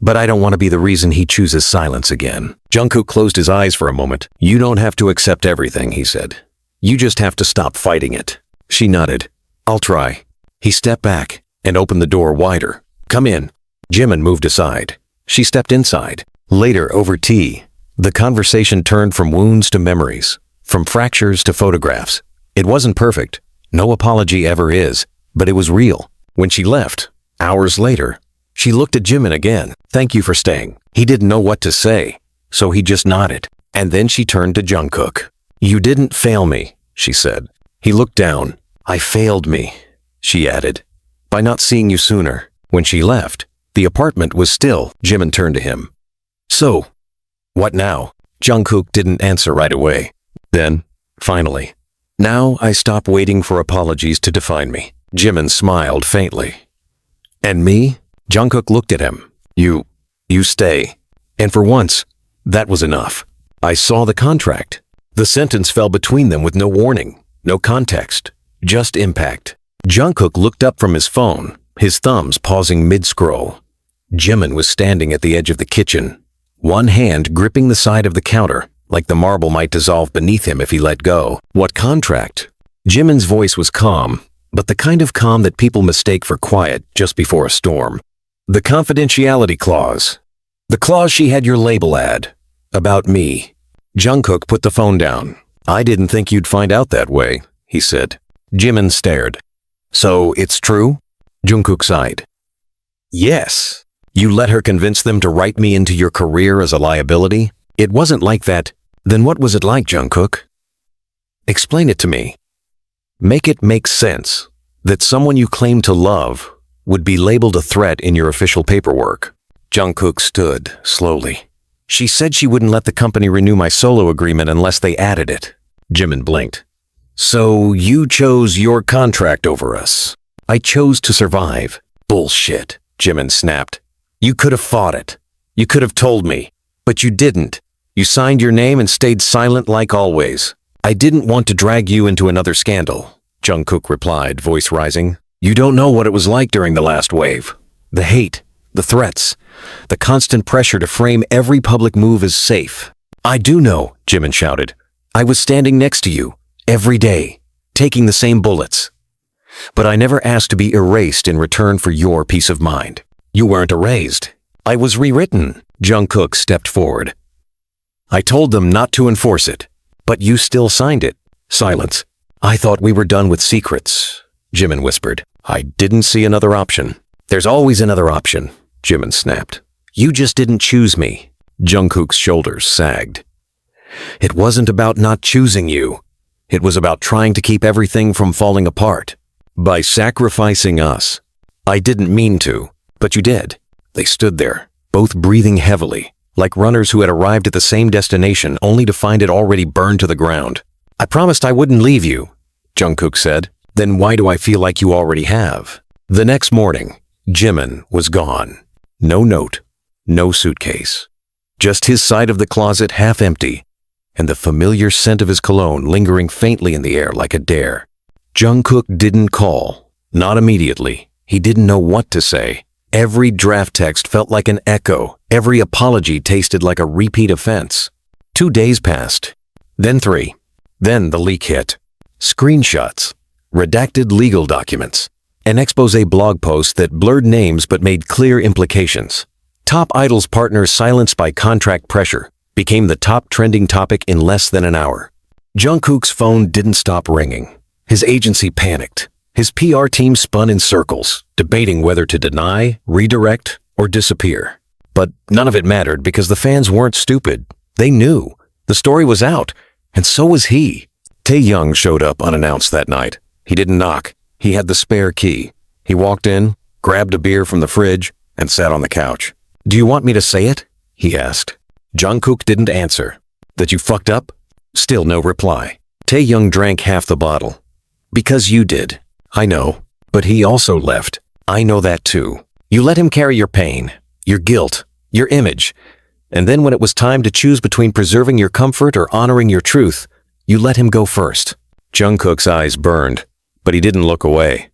But I don't want to be the reason he chooses silence again. Jungkook closed his eyes for a moment. You don't have to accept everything, he said. You just have to stop fighting it. She nodded. I'll try. He stepped back and opened the door wider. Come in. Jimin moved aside. She stepped inside. Later, over tea, the conversation turned from wounds to memories, from fractures to photographs. It wasn't perfect. No apology ever is, but it was real. When she left, hours later, she looked at Jimin again. Thank you for staying. He didn't know what to say, so he just nodded. And then she turned to Jungkook. You didn't fail me, she said. He looked down. I failed me, she added, by not seeing you sooner. When she left, the apartment was still. Jimin turned to him. So, what now? Jungkook didn't answer right away. Then, finally, now I stop waiting for apologies to define me. Jimin smiled faintly. And me? Jungkook looked at him. You stay. And for once, that was enough. I saw the contract. The sentence fell between them with no warning, no context, just impact. Jungkook looked up from his phone, his thumbs pausing mid-scroll. Jimin was standing at the edge of the kitchen, one hand gripping the side of the counter, like the marble might dissolve beneath him if he let go. What contract? Jimin's voice was calm, but the kind of calm that people mistake for quiet just before a storm. The confidentiality clause. The clause she had your label ad. About me. Jungkook put the phone down. I didn't think you'd find out that way, he said. Jimin stared. So it's true? Jungkook sighed. Yes. You let her convince them to write me into your career as a liability? It wasn't like that. Then what was it like, Jungkook? Explain it to me. Make it make sense that someone you claim to love would be labeled a threat in your official paperwork. Jungkook stood slowly. She said she wouldn't let the company renew my solo agreement unless they added it. Jimin blinked. So you chose your contract over us. I chose to survive. Bullshit, Jimin snapped. You could have fought it. You could have told me. But you didn't. You signed your name and stayed silent like always. I didn't want to drag you into another scandal, Jungkook replied, voice rising. You don't know what it was like during the last wave. The hate, the threats, the constant pressure to frame every public move as safe. I do know, Jimin shouted. I was standing next to you, every day, taking the same bullets. But I never asked to be erased in return for your peace of mind. You weren't erased. I was rewritten. Jungkook stepped forward. I told them not to enforce it, but you still signed it. Silence. I thought we were done with secrets, Jimin whispered. I didn't see another option. There's always another option, Jimin snapped. You just didn't choose me. Jungkook's shoulders sagged. It wasn't about not choosing you. It was about trying to keep everything from falling apart. By sacrificing us. I didn't mean to, but you did. They stood there, both breathing heavily, like runners who had arrived at the same destination only to find it already burned to the ground. I promised I wouldn't leave you, Jungkook said. Then why do I feel like you already have? The next morning, Jimin was gone. No note, no suitcase. Just his side of the closet half empty, and the familiar scent of his cologne lingering faintly in the air like a dare. Jungkook didn't call, not immediately. He didn't know what to say. Every draft text felt like an echo. Every apology tasted like a repeat offense. 2 days passed. Then 3. Then the leak hit. Screenshots. Redacted legal documents. An expose blog post that blurred names but made clear implications. Top Idol's partner silenced by contract pressure became the top trending topic in less than an hour. Jungkook's phone didn't stop ringing. His agency panicked. His PR team spun in circles, debating whether to deny, redirect, or disappear. But none of it mattered because the fans weren't stupid. They knew. The story was out, and so was he. Taehyung showed up unannounced that night. He didn't knock. He had the spare key. He walked in, grabbed a beer from the fridge, and sat on the couch. "Do you want me to say it?" he asked. Jungkook didn't answer. "That you fucked up?" Still no reply. Taehyung drank half the bottle. "Because you did. I know. But he also left. I know that too. You let him carry your pain, your guilt, your image. And then when it was time to choose between preserving your comfort or honoring your truth, you let him go first." Jungkook's eyes burned, but he didn't look away.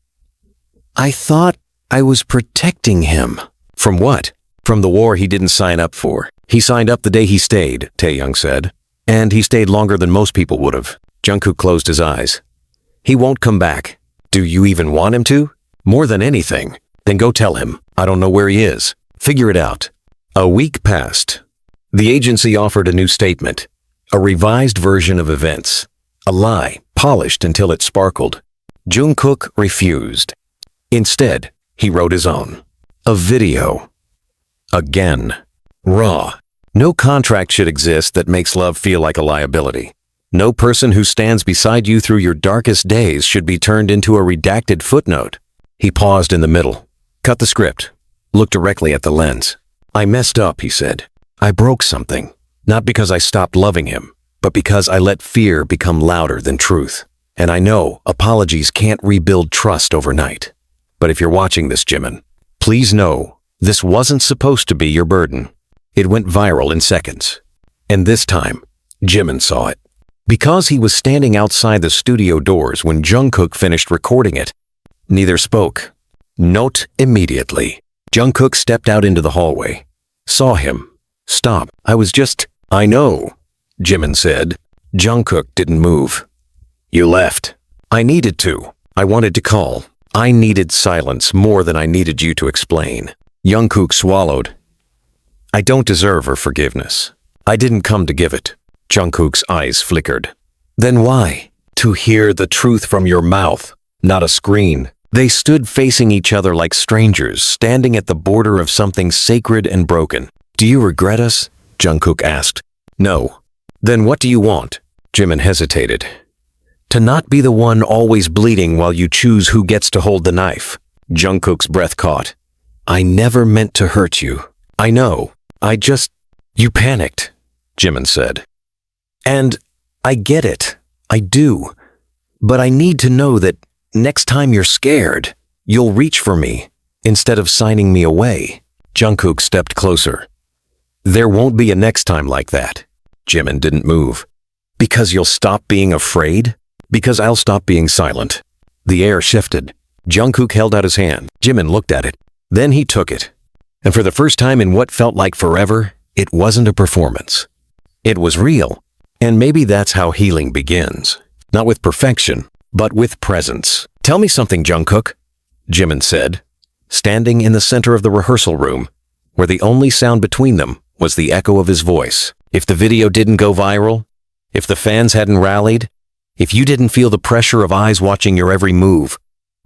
"I thought I was protecting him." "From what?" "From the war he didn't sign up for. He signed up the day he stayed," Taehyung said. "And he stayed longer than most people would have." Jungkook closed his eyes. "He won't come back. Do you even want him to?" "More than anything." "Then go tell him. I don't know where he is. Figure it out." A week passed. The agency offered a new statement, a revised version of events, a lie polished until it sparkled. Jungkook refused. Instead, he wrote his own. A video. Again. Raw. No contract should exist that makes love feel like a liability. No person who stands beside you through your darkest days should be turned into a redacted footnote. He paused in the middle, cut the script, looked directly at the lens. "I messed up," he said. "I broke something. Not because I stopped loving him, but because I let fear become louder than truth. And I know apologies can't rebuild trust overnight. But if you're watching this, Jimin, please know this wasn't supposed to be your burden." It went viral in seconds. And this time, Jimin saw it. Because he was standing outside the studio doors when Jungkook finished recording it, neither spoke. Note immediately. Jungkook stepped out into the hallway. Saw him. "Stop. I know," Jimin said. Jungkook didn't move. "You left." "I needed to. I wanted to call. I needed silence more than I needed you to explain." Jungkook swallowed. "I don't deserve her forgiveness. I didn't come to give it." Jungkook's eyes flickered. "Then why?" "To hear the truth from your mouth, not a screen." They stood facing each other like strangers, standing at the border of something sacred and broken. "Do you regret us?" Jungkook asked. "No." "Then what do you want?" Jimin hesitated. "To not be the one always bleeding while you choose who gets to hold the knife." Jungkook's breath caught. "I never meant to hurt you. I know. You panicked," Jimin said. "And I get it. I do. But I need to know that next time you're scared, you'll reach for me instead of signing me away." Jungkook stepped closer. "There won't be a next time like that." Jimin didn't move. "Because you'll stop being afraid? Because I'll stop being silent." The air shifted. Jungkook held out his hand. Jimin looked at it. Then he took it. And for the first time in what felt like forever, it wasn't a performance. It was real. And maybe that's how healing begins. Not with perfection, but with presence. "Tell me something, Jungkook," Jimin said, standing in the center of the rehearsal room, where the only sound between them was the echo of his voice. If the video didn't go viral, if the fans hadn't rallied, if you didn't feel the pressure of eyes watching your every move,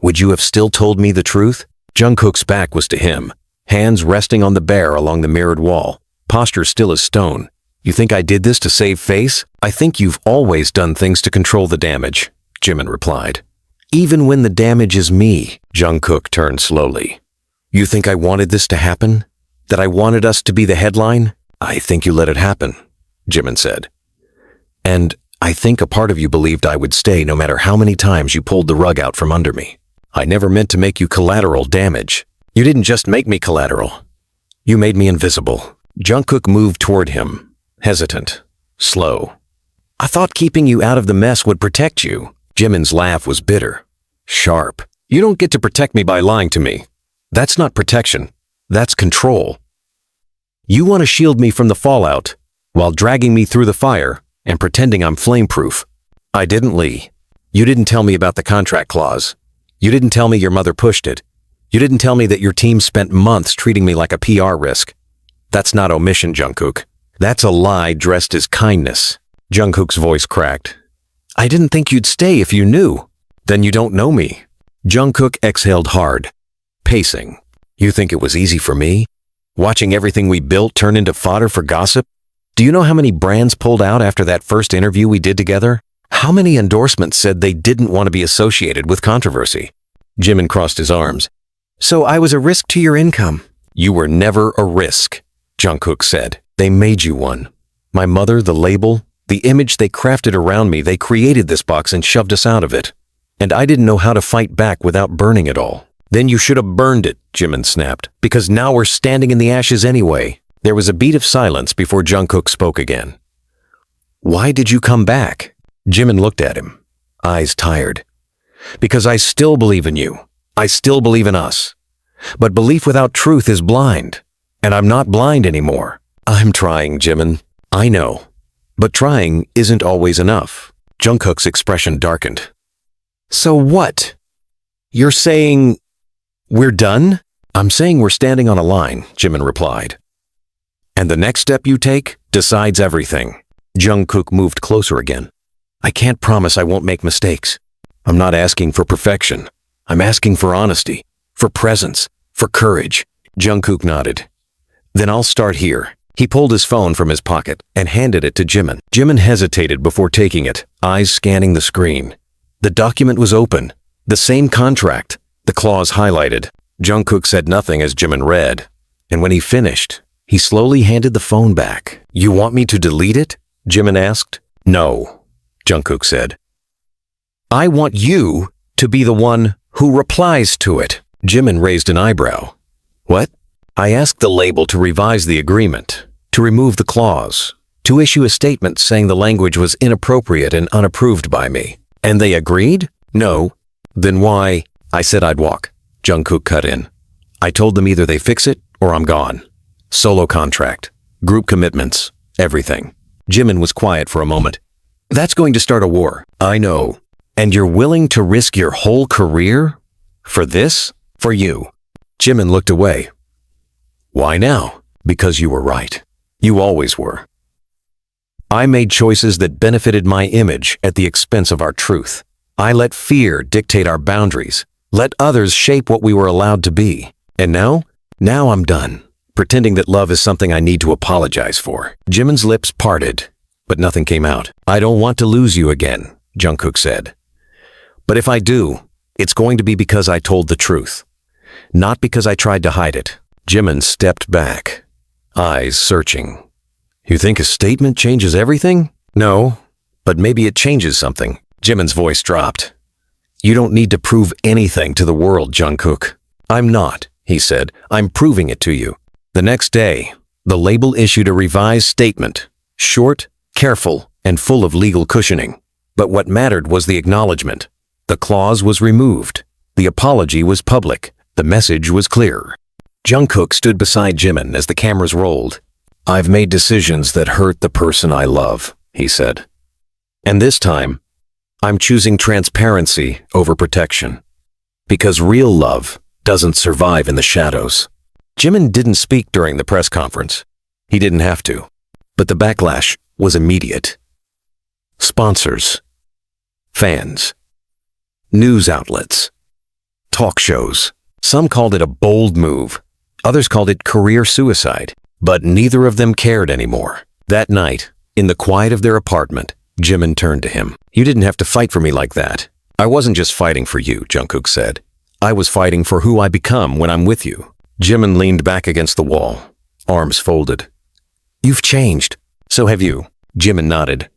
would you have still told me the truth? Jungkook's back was to him, hands resting on the bear along the mirrored wall, posture still as stone. "You think I did this to save face?" "I think you've always done things to control the damage," Jimin replied. "Even when the damage is me," Jungkook turned slowly. "You think I wanted this to happen? That I wanted us to be the headline?" "I think you let it happen," Jimin said. "And I think a part of you believed I would stay no matter how many times you pulled the rug out from under me. I never meant to make you collateral damage. You didn't just make me collateral. You made me invisible." Jungkook moved toward him, hesitant, slow. "I thought keeping you out of the mess would protect you." Jimin's laugh was bitter, sharp. "You don't get to protect me by lying to me. That's not protection. That's control. You want to shield me from the fallout. while dragging me through the fire and pretending I'm flameproof. I didn't, Lee. You didn't tell me about the contract clause. You didn't tell me your mother pushed it. You didn't tell me that your team spent months treating me like a PR risk. That's not omission, Jungkook. That's a lie dressed as kindness. Jungkook's voice cracked. I didn't think you'd stay if you knew. Then you don't know me. Jungkook exhaled hard, pacing. You think it was easy for me? Watching everything we built turn into fodder for gossip? Do you know how many brands pulled out after that first interview we did together? How many endorsements said they didn't want to be associated with controversy? Jimin crossed his arms. So I was a risk to your income. You were never a risk, Jungkook said. They made you one. My mother, the label, the image they crafted around me, they created this box and shoved us out of it. And I didn't know how to fight back without burning it all. Then you should have burned it, Jimin snapped, because now we're standing in the ashes anyway. There was a beat of silence before Jungkook spoke again. Why did you come back? Jimin looked at him, eyes tired. Because I still believe in you. I still believe in us. But belief without truth is blind. And I'm not blind anymore. I'm trying, Jimin. I know. But trying isn't always enough. Jungkook's expression darkened. So what? You're saying we're done? I'm saying we're standing on a line, Jimin replied. And the next step you take decides everything. Jungkook moved closer again. I can't promise I won't make mistakes. I'm not asking for perfection. I'm asking for honesty, for presence, for courage. Jungkook nodded. Then I'll start here. He pulled his phone from his pocket and handed it to Jimin. Jimin hesitated before taking it, eyes scanning the screen. The document was open. The same contract. The clause highlighted. Jungkook said nothing as Jimin read. And when he finished, he slowly handed the phone back. You want me to delete it? Jimin asked. No, Jungkook said. I want you to be the one who replies to it. Jimin raised an eyebrow. What? I asked the label to revise the agreement, to remove the clause, to issue a statement saying the language was inappropriate and unapproved by me. And they agreed? No. Then why? I said I'd walk. Jungkook cut in. I told them either they fix it or I'm gone. Solo contract, group commitments, everything. Jimin was quiet for a moment. That's going to start a war. I know. And you're willing to risk your whole career? For this? For you? Jimin looked away. Why now? Because you were right. You always were. I made choices that benefited my image at the expense of our truth. I let fear dictate our boundaries, let others shape what we were allowed to be. And now I'm done, pretending that love is something I need to apologize for. Jimin's lips parted, but nothing came out. I don't want to lose you again, Jungkook said. But if I do, it's going to be because I told the truth, not because I tried to hide it. Jimin stepped back, eyes searching. You think a statement changes everything? No, but maybe it changes something. Jimin's voice dropped. You don't need to prove anything to the world, Jungkook. I'm not, he said. I'm proving it to you. The next day, the label issued a revised statement, short, careful, and full of legal cushioning. But what mattered was the acknowledgement. The clause was removed. The apology was public. The message was clear. Jungkook stood beside Jimin as the cameras rolled. I've made decisions that hurt the person I love, he said. And this time, I'm choosing transparency over protection. Because real love doesn't survive in the shadows. Jimin didn't speak during the press conference. He didn't have to. But the backlash was immediate. Sponsors, fans, news outlets, talk shows. Some called it a bold move. Others called it career suicide. But neither of them cared anymore. That night, in the quiet of their apartment, Jimin turned to him. You didn't have to fight for me like that. I wasn't just fighting for you, Jungkook said. I was fighting for who I become when I'm with you. Jimin leaned back against the wall, arms folded. You've changed. So have you. Jimin nodded.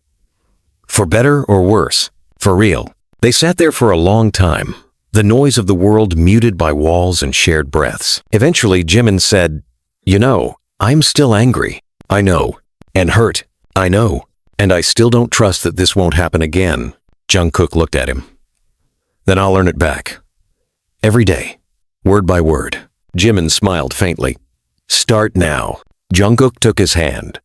For better or worse? For real. They sat there for a long time, the noise of the world muted by walls and shared breaths. Eventually, Jimin said, You know, I'm still angry. I know. And hurt. I know. And I still don't trust that this won't happen again. Jungkook looked at him. Then I'll earn it back. Every day. Word by word. Jimin smiled faintly. Start now. Jungkook took his hand.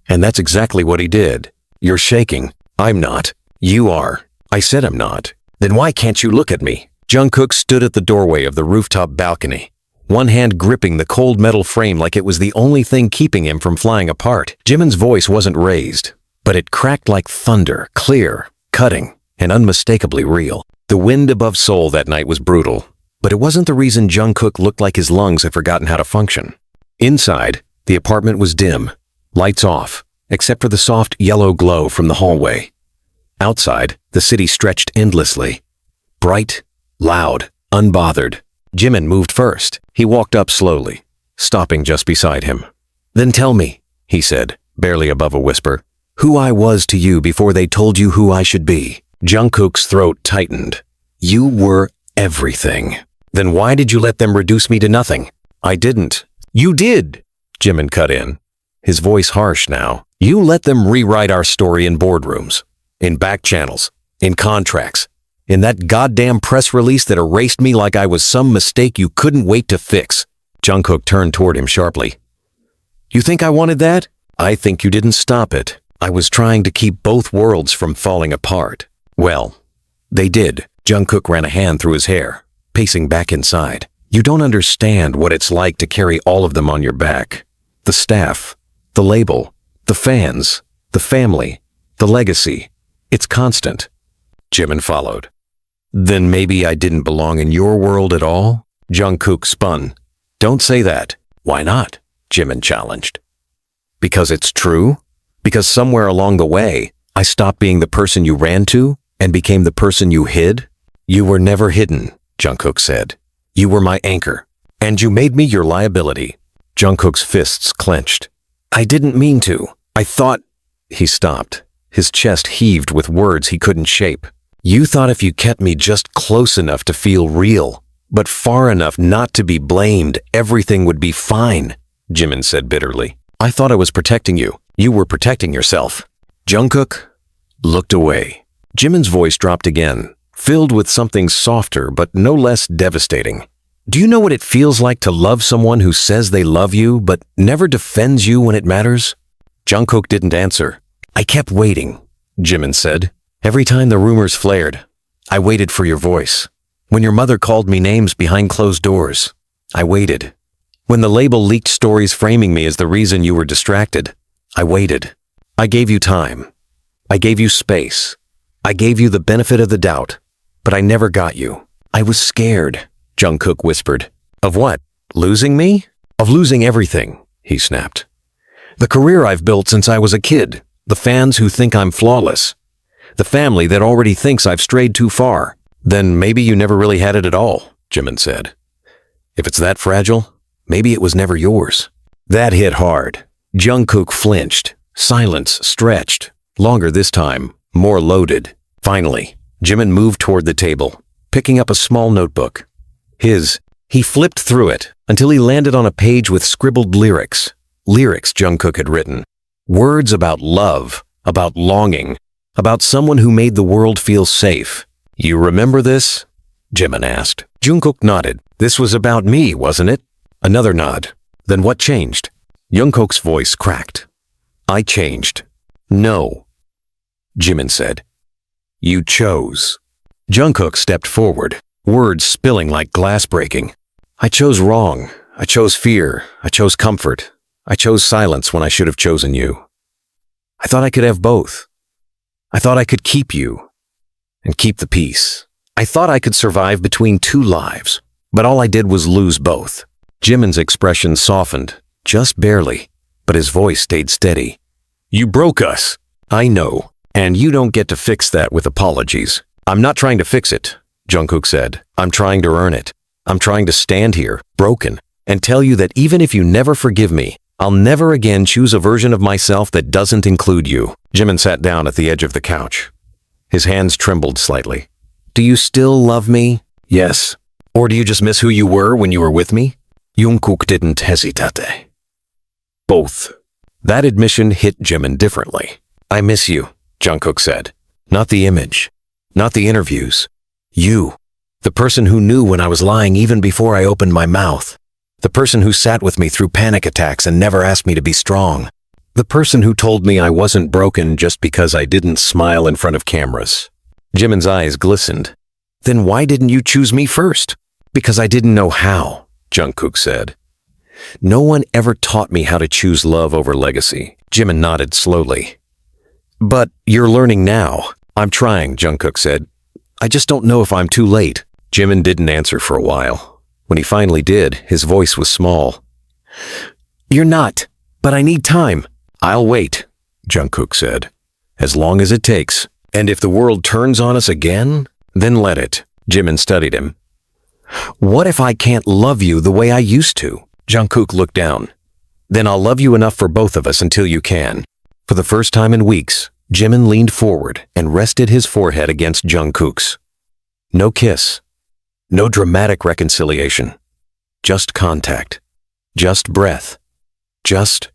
And that's exactly what he did. You're shaking. I'm not. You are. I said I'm not. Then why can't you look at me? Jungkook stood at the doorway of the rooftop balcony, one hand gripping the cold metal frame like it was the only thing keeping him from flying apart. Jimin's voice wasn't raised, but it cracked like thunder, clear, cutting, and unmistakably real. The wind above Seoul that night was brutal, but it wasn't the reason Jungkook looked like his lungs had forgotten how to function. Inside, the apartment was dim, lights off, except for the soft yellow glow from the hallway. Outside, the city stretched endlessly. Bright, loud, unbothered. Jimin moved first. He walked up slowly, stopping just beside him. Then tell me, he said, barely above a whisper, who I was to you before they told you who I should be. Jungkook's throat tightened. You were everything. Then why did you let them reduce me to nothing? I didn't. You did, Jimin cut in, his voice harsh now. You let them rewrite our story in boardrooms, in back channels, in contracts, in that goddamn press release that erased me like I was some mistake you couldn't wait to fix. Jungkook turned toward him sharply. You think I wanted that? I think you didn't stop it. I was trying to keep both worlds from falling apart. Well, they did. Jungkook ran a hand through his hair, pacing back inside. You don't understand what it's like to carry all of them on your back. The staff, the label, the fans, the family, the legacy. It's constant. Jimin followed. Then maybe I didn't belong in your world at all? Jungkook spun. Don't say that. Why not? Jimin challenged. Because it's true? Because somewhere along the way, I stopped being the person you ran to and became the person you hid? You were never hidden, Jungkook said. You were my anchor, and you made me your liability. Jungkook's fists clenched. I didn't mean to. I thought... He stopped. His chest heaved with words he couldn't shape. You thought if you kept me just close enough to feel real, but far enough not to be blamed, everything would be fine, Jimin said bitterly. I thought I was protecting you. You were protecting yourself. Jungkook looked away. Jimin's voice dropped again, filled with something softer but no less devastating. Do you know what it feels like to love someone who says they love you but never defends you when it matters? Jungkook didn't answer. I kept waiting, Jimin said. Every time the rumors flared, I waited for your voice. When your mother called me names behind closed doors, I waited. When the label leaked stories framing me as the reason you were distracted, I waited. I gave you time. I gave you space. I gave you the benefit of the doubt, but I never got you. I was scared, Jungkook whispered. Of what? Losing me? Of losing everything, he snapped. The career I've built since I was a kid, the fans who think I'm flawless, the family that already thinks I've strayed too far. Then maybe you never really had it at all, Jimin said. If it's that fragile, maybe it was never yours. That hit hard. Jungkook flinched. Silence stretched. Longer this time, more loaded. Finally, Jimin moved toward the table, picking up a small notebook. He flipped through it until he landed on a page with scribbled lyrics. Lyrics Jungkook had written. Words about love, about longing, about someone who made the world feel safe. You remember this? Jimin asked. Jungkook nodded. This was about me, wasn't it? Another nod. Then what changed? Jungkook's voice cracked. I changed. No. Jimin said. You chose. Jungkook stepped forward, words spilling like glass breaking. I chose wrong. I chose fear. I chose comfort. I chose silence when I should have chosen you. I thought I could have both. I thought I could keep you and keep the peace. I thought I could survive between two lives, but all I did was lose both. Jimin's expression softened, just barely, but his voice stayed steady. You broke us. I know, and you don't get to fix that with apologies. I'm not trying to fix it, Jungkook said. I'm trying to earn it. I'm trying to stand here, broken, and tell you that even if you never forgive me, I'll never again choose a version of myself that doesn't include you. Jimin sat down at the edge of the couch. His hands trembled slightly. Do you still love me? Yes. Or do you just miss who you were when you were with me? Jungkook didn't hesitate. Both. That admission hit Jimin differently. I miss you, Jungkook said. Not the image. Not the interviews. You. The person who knew when I was lying even before I opened my mouth. The person who sat with me through panic attacks and never asked me to be strong. The person who told me I wasn't broken just because I didn't smile in front of cameras. Jimin's eyes glistened. Then why didn't you choose me first? Because I didn't know how, Jungkook said. No one ever taught me how to choose love over legacy. Jimin nodded slowly. But you're learning now. I'm trying, Jungkook said. I just don't know if I'm too late. Jimin didn't answer for a while. When he finally did, his voice was small. You're not, but I need time. I'll wait, Jungkook said. As long as it takes. And if the world turns on us again, then let it. Jimin studied him. What if I can't love you the way I used to? Jungkook looked down. Then I'll love you enough for both of us until you can. For the first time in weeks, Jimin leaned forward and rested his forehead against Jungkook's. No kiss. No dramatic reconciliation. Just contact. Just breath. Just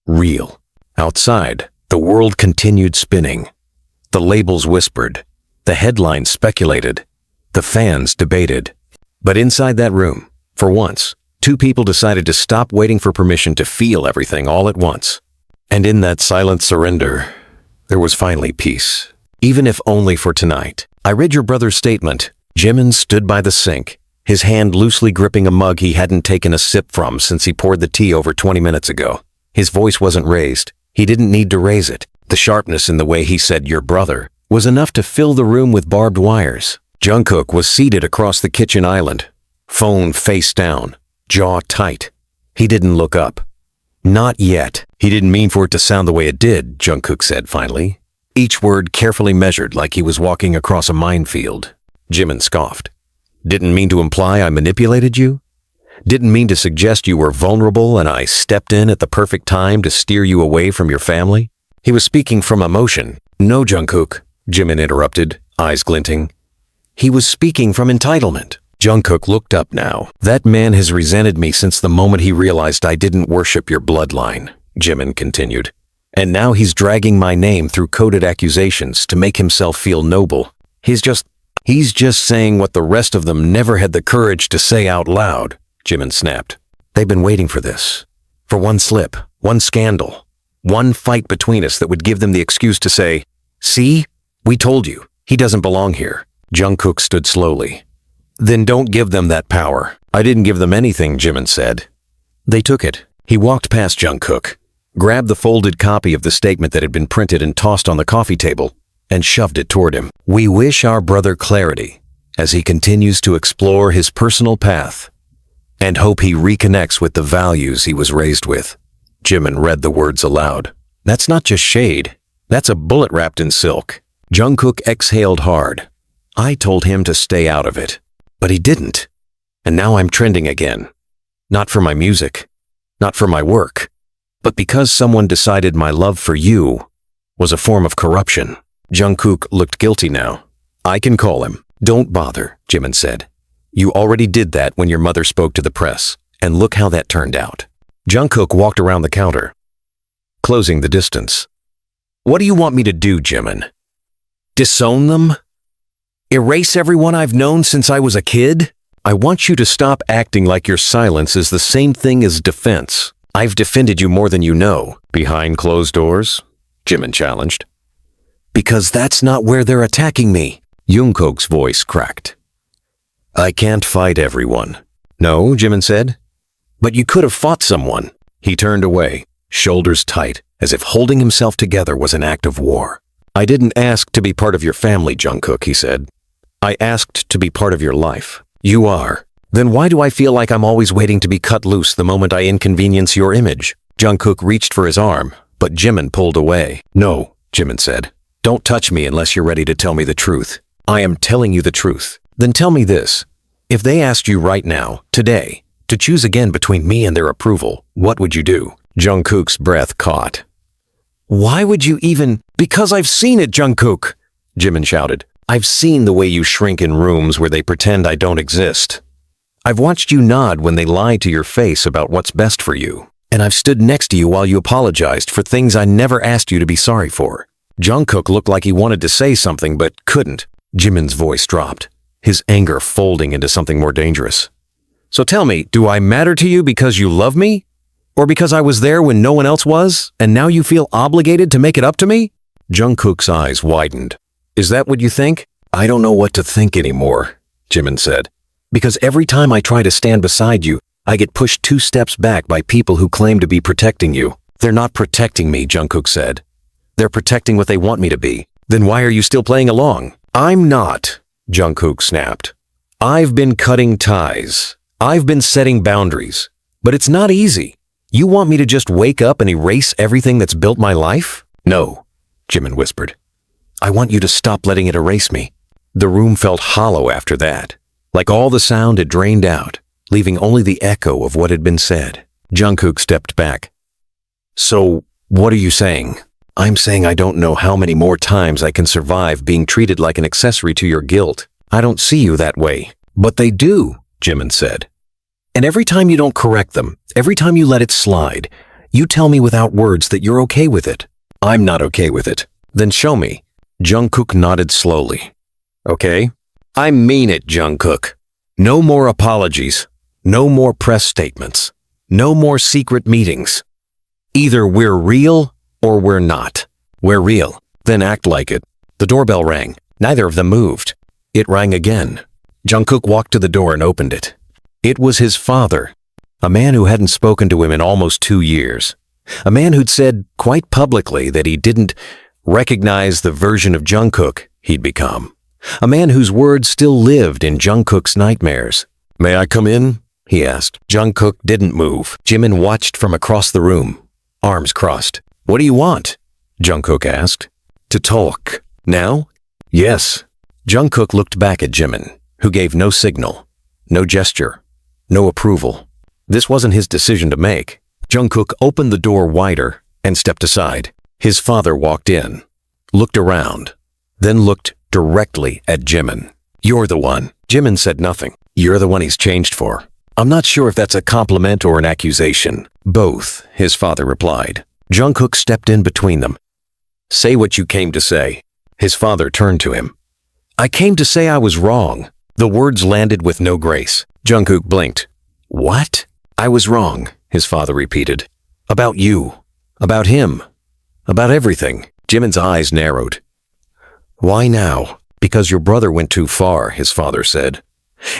real. Outside, the world continued spinning. The labels whispered. The headlines speculated. The fans debated. But inside that room, for once, two people decided to stop waiting for permission to feel everything all at once. And in that silent surrender, there was finally peace. Even if only for tonight. I read your brother's statement. Jimin stood by the sink, his hand loosely gripping a mug he hadn't taken a sip from since he poured the tea over 20 minutes ago. His voice wasn't raised. He didn't need to raise it. The sharpness in the way he said your brother was enough to fill the room with barbed wires. Jungkook was seated across the kitchen island, phone face down, jaw tight. He didn't look up. Not yet. He didn't mean for it to sound the way it did, Jungkook said finally. Each word carefully measured like he was walking across a minefield. Jimin scoffed. Didn't mean to imply I manipulated you? Didn't mean to suggest you were vulnerable and I stepped in at the perfect time to steer you away from your family? He was speaking from emotion. No, Jungkook, Jimin interrupted, eyes glinting. He was speaking from entitlement. Jungkook looked up now. That man has resented me since the moment he realized I didn't worship your bloodline, Jimin continued. And now he's dragging my name through coded accusations to make himself feel noble. He's just saying what the rest of them never had the courage to say out loud, Jimin snapped. They've been waiting for this. For one slip, one scandal, one fight between us that would give them the excuse to say, see, we told you, he doesn't belong here. Jungkook stood slowly. Then don't give them that power. I didn't give them anything, Jimin said. They took it. He walked past Jungkook, grabbed the folded copy of the statement that had been printed and tossed on the coffee table, and shoved it toward him. We wish our brother clarity as he continues to explore his personal path and hope he reconnects with the values he was raised with. Jimin read the words aloud. That's not just shade. That's a bullet wrapped in silk. Jungkook exhaled hard. I told him to stay out of it. But he didn't. And now I'm trending again. Not for my music, not for my work, but because someone decided my love for you was a form of corruption. Jungkook looked guilty now. I can call him. Don't bother, Jimin said. You already did that when your mother spoke to the press, and look how that turned out. Jungkook walked around the counter, closing the distance. What do you want me to do, Jimin? Disown them? Erase everyone I've known since I was a kid? I want you to stop acting like your silence is the same thing as defense. I've defended you more than you know. Behind closed doors? Jimin challenged. Because that's not where they're attacking me. Jungkook's voice cracked. I can't fight everyone. No, Jimin said. But you could have fought someone. He turned away, shoulders tight, as if holding himself together was an act of war. I didn't ask to be part of your family, Jungkook, he said. I asked to be part of your life. You are. Then why do I feel like I'm always waiting to be cut loose the moment I inconvenience your image? Jungkook reached for his arm, but Jimin pulled away. No, Jimin said. Don't touch me unless you're ready to tell me the truth. I am telling you the truth. Then tell me this. If they asked you right now, today, to choose again between me and their approval, what would you do? Jungkook's breath caught. Why would you even— Because I've seen it, Jungkook, Jimin shouted. I've seen the way you shrink in rooms where they pretend I don't exist. I've watched you nod when they lie to your face about what's best for you. And I've stood next to you while you apologized for things I never asked you to be sorry for. Jungkook looked like he wanted to say something but couldn't. Jimin's voice dropped, his anger folding into something more dangerous. So tell me, do I matter to you because you love me? Or because I was there when no one else was, and now you feel obligated to make it up to me? Jungkook's eyes widened. Is that what you think? I don't know what to think anymore, Jimin said. Because every time I try to stand beside you, I get pushed 2 steps back by people who claim to be protecting you. They're not protecting me, Jungkook said. They're protecting what they want me to be. Then why are you still playing along? I'm not, Jungkook snapped. I've been cutting ties. I've been setting boundaries. But it's not easy. You want me to just wake up and erase everything that's built my life? No, Jimin whispered. I want you to stop letting it erase me. The room felt hollow after that, like all the sound had drained out, leaving only the echo of what had been said. Jungkook stepped back. So, what are you saying? I'm saying I don't know how many more times I can survive being treated like an accessory to your guilt. I don't see you that way. But they do, Jimin said. And every time you don't correct them, every time you let it slide, you tell me without words that you're okay with it. I'm not okay with it. Then show me. Jungkook nodded slowly. Okay? I mean it, Jungkook. No more apologies. No more press statements. No more secret meetings. Either we're real or we're not. We're real. Then act like it. The doorbell rang. Neither of them moved. It rang again. Jungkook walked to the door and opened it. It was his father, a man who hadn't spoken to him in almost 2 years. A man who'd said quite publicly that he didn't recognize the version of Jungkook he'd become. A man whose words still lived in Jungkook's nightmares. May I come in? He asked. Jungkook didn't move. Jimin watched from across the room, arms crossed. What do you want? Jungkook asked. To talk. Now? Yes. Jungkook looked back at Jimin, who gave no signal, no gesture, no approval. This wasn't his decision to make. Jungkook opened the door wider and stepped aside. His father walked in, looked around, then looked directly at Jimin. You're the one. Jimin said nothing. You're the one he's changed for. I'm not sure if that's a compliment or an accusation. Both, his father replied. Jungkook stepped in between them. Say what you came to say. His father turned to him. I came to say I was wrong. The words landed with no grace. Jungkook blinked. What? I was wrong, his father repeated. About you. About him. About everything. Jimin's eyes narrowed. Why now? Because your brother went too far, his father said.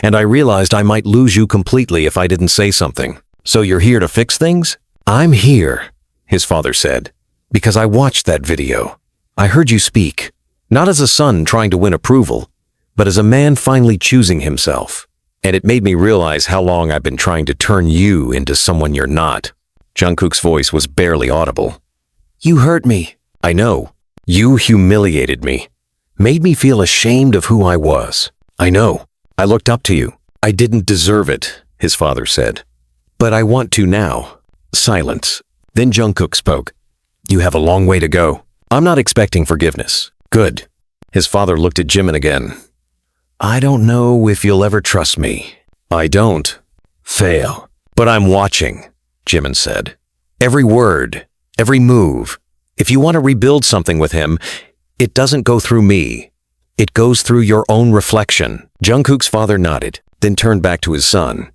And I realized I might lose you completely if I didn't say something. So you're here to fix things? I'm here, his father said, because I watched that video. I heard you speak, not as a son trying to win approval, but as a man finally choosing himself. And it made me realize how long I've been trying to turn you into someone you're not. Jungkook's voice was barely audible. You hurt me. I know. You humiliated me. Made me feel ashamed of who I was. I know. I looked up to you. I didn't deserve it, his father said. But I want to now. Silence. Then Jungkook spoke. You have a long way to go. I'm not expecting forgiveness. Good. His father looked at Jimin again. I don't know if you'll ever trust me. I don't. Fail. But I'm watching, Jimin said. Every word, every move. If you want to rebuild something with him, it doesn't go through me. It goes through your own reflection. Jungkook's father nodded, then turned back to his son.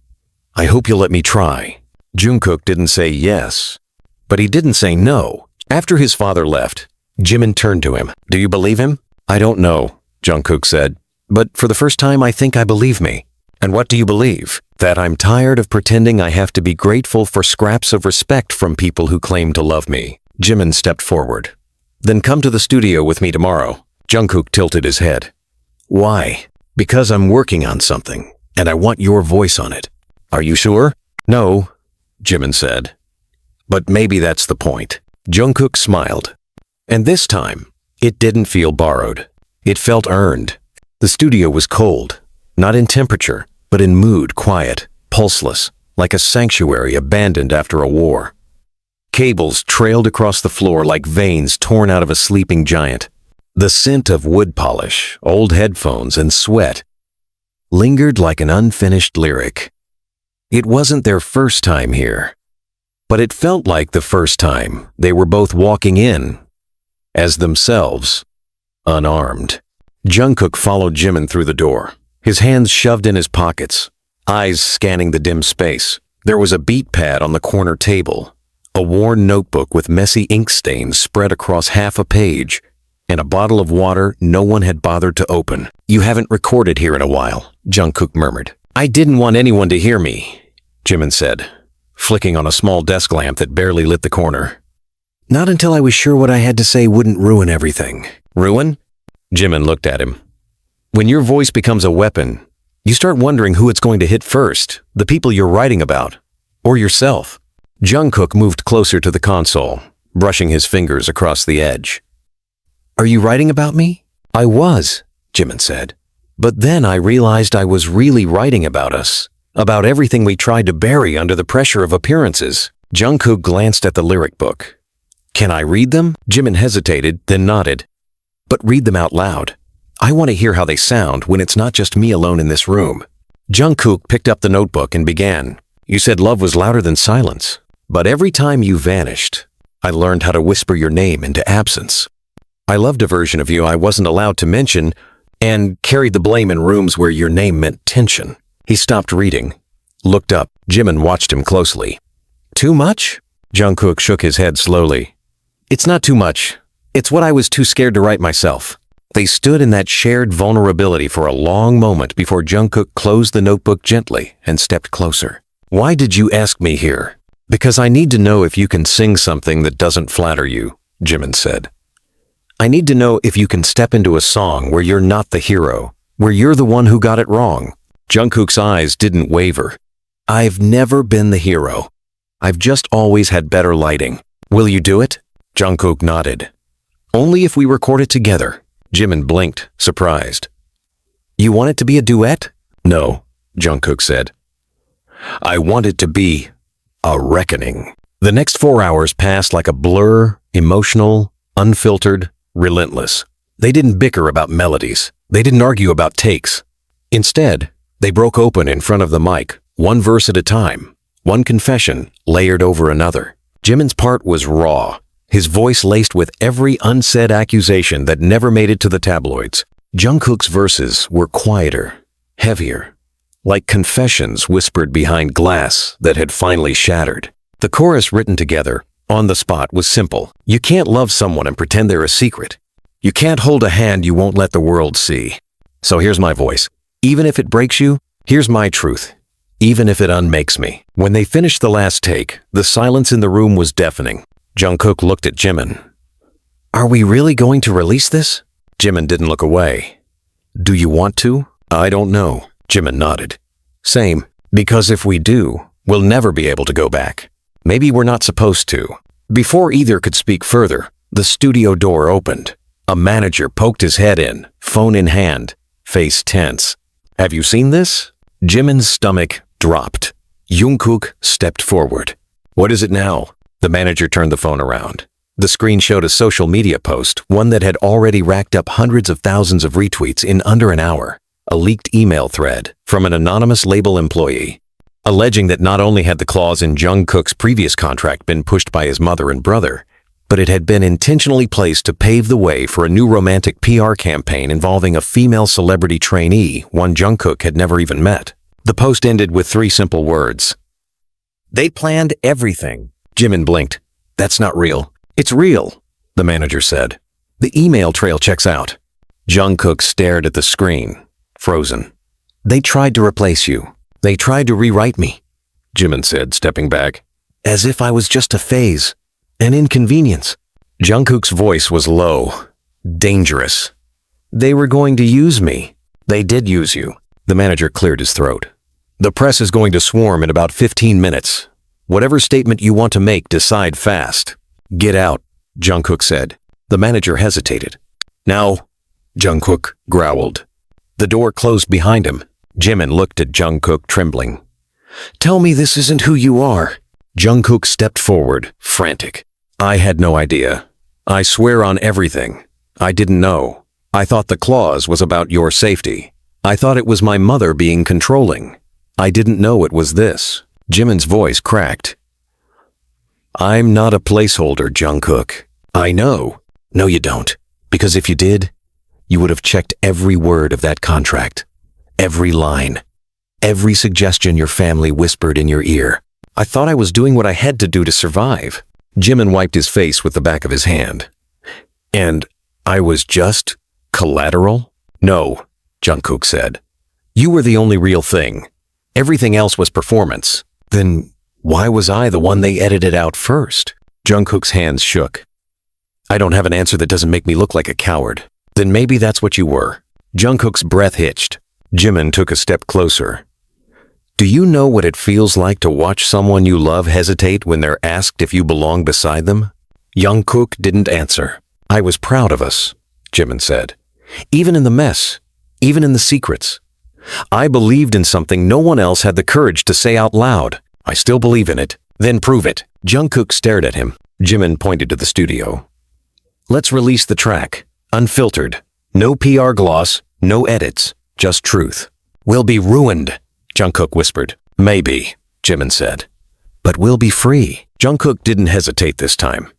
I hope you'll let me try. Jungkook didn't say yes, but he didn't say no. After his father left, Jimin turned to him. Do you believe him? I don't know, Jungkook said. But for the first time, I think I believe me. And what do you believe? That I'm tired of pretending I have to be grateful for scraps of respect from people who claim to love me. Jimin stepped forward. Then come to the studio with me tomorrow. Jungkook tilted his head. Why? Because I'm working on something, and I want your voice on it. Are you sure? No, Jimin said. But maybe that's the point. Jungkook smiled. And this time, it didn't feel borrowed. It felt earned. The studio was cold, not in temperature, but in mood, quiet, pulseless, like a sanctuary abandoned after a war. Cables trailed across the floor like veins torn out of a sleeping giant. The scent of wood polish, old headphones, and sweat lingered like an unfinished lyric. It wasn't their first time here, but it felt like the first time they were both walking in, as themselves, unarmed. Jungkook followed Jimin through the door, his hands shoved in his pockets, eyes scanning the dim space. There was a beat pad on the corner table, a worn notebook with messy ink stains spread across half a page, and a bottle of water no one had bothered to open. "You haven't recorded here in a while," Jungkook murmured. "I didn't want anyone to hear me," Jimin said, flicking on a small desk lamp that barely lit the corner. "Not until I was sure what I had to say wouldn't ruin everything." "Ruin?" Jimin looked at him. "When your voice becomes a weapon, you start wondering who it's going to hit first, the people you're writing about, or yourself." Jungkook moved closer to the console, brushing his fingers across the edge. "Are you writing about me?" "I was," Jimin said. "But then I realized I was really writing about us, about everything we tried to bury under the pressure of appearances." Jungkook glanced at the lyric book. "Can I read them?" Jimin hesitated, then nodded. "But read them out loud. I want to hear how they sound when it's not just me alone in this room." Jungkook picked up the notebook and began. "You said love was louder than silence. But every time you vanished, I learned how to whisper your name into absence. I loved a version of you I wasn't allowed to mention and carried the blame in rooms where your name meant tension." He stopped reading, looked up. Jimin watched him closely. "Too much?" Jungkook shook his head slowly. "It's not too much. It's what I was too scared to write myself." They stood in that shared vulnerability for a long moment before Jungkook closed the notebook gently and stepped closer. "Why did you ask me here?" "Because I need to know if you can sing something that doesn't flatter you," Jimin said. "I need to know if you can step into a song where you're not the hero, where you're the one who got it wrong." Jungkook's eyes didn't waver. "I've never been the hero. I've just always had better lighting. Will you do it?" Jungkook nodded. "Only if we record it together." Jimin blinked, surprised. "You want it to be a duet?" "No," Jungkook said. "I want it to be a reckoning." The next 4 hours passed like a blur, emotional, unfiltered, relentless. They didn't bicker about melodies. They didn't argue about takes. Instead, they broke open in front of the mic, one verse at a time, one confession layered over another. Jimin's part was raw, his voice laced with every unsaid accusation that never made it to the tabloids. Jungkook's verses were quieter, heavier, like confessions whispered behind glass that had finally shattered. The chorus written together, on the spot, was simple. You can't love someone and pretend they're a secret. You can't hold a hand you won't let the world see. So here's my voice. Even if it breaks you, here's my truth. Even if it unmakes me. When they finished the last take, the silence in the room was deafening. Jungkook looked at Jimin. "Are we really going to release this?" Jimin didn't look away. "Do you want to?" "I don't know." Jimin nodded. "Same. Because if we do, we'll never be able to go back. Maybe we're not supposed to." Before either could speak further, the studio door opened. A manager poked his head in, phone in hand, face tense. "Have you seen this?" Jimin's stomach dropped. Jungkook stepped forward. "What is it now?" The manager turned the phone around. The screen showed a social media post, one that had already racked up hundreds of thousands of retweets in under an hour. A leaked email thread from an anonymous label employee, alleging that not only had the clause in Jungkook's previous contract been pushed by his mother and brother, but it had been intentionally placed to pave the way for a new romantic PR campaign involving a female celebrity trainee, one Jungkook had never even met. The post ended with 3 simple words. "They planned everything." Jimin blinked. "That's not real." "It's real," the manager said. "The email trail checks out." Jungkook stared at the screen, frozen. "They tried to replace you. They tried to rewrite me," Jimin said, stepping back. "As if I was just a phase, an inconvenience." Jungkook's voice was low, dangerous. "They were going to use me." "They did use you." The manager cleared his throat. "The press is going to swarm in about 15 minutes. Whatever statement you want to make, decide fast." "Get out," Jungkook said. The manager hesitated. "Now," Jungkook growled. The door closed behind him. Jimin looked at Jungkook, trembling. "Tell me this isn't who you are." Jungkook stepped forward, frantic. "I had no idea. I swear on everything. I didn't know. I thought the clause was about your safety. I thought it was my mother being controlling. I didn't know it was this." Jimin's voice cracked. "I'm not a placeholder, Jungkook. I know." "No, you don't. Because if you did, you would have checked every word of that contract. Every line. Every suggestion your family whispered in your ear. I thought I was doing what I had to do to survive. Jimin wiped his face with the back of his hand. And I was just collateral? No, Jungkook said. You were the only real thing. Everything else was performance. Then why was I the one they edited out first? Jungkook's hands shook. I don't have an answer that doesn't make me look like a coward. Then maybe that's what you were. Jungkook's breath hitched. Jimin took a step closer. Do you know what it feels like to watch someone you love hesitate when they're asked if you belong beside them? Jungkook didn't answer. I was proud of us, Jimin said. Even in the mess, even in the secrets. I believed in something no one else had the courage to say out loud. I still believe in it. Then prove it. Jungkook stared at him. Jimin pointed to the studio. Let's release the track. Unfiltered. No PR gloss, no edits, just truth. We'll be ruined, Jungkook whispered. Maybe, Jimin said. But we'll be free. Jungkook didn't hesitate this time.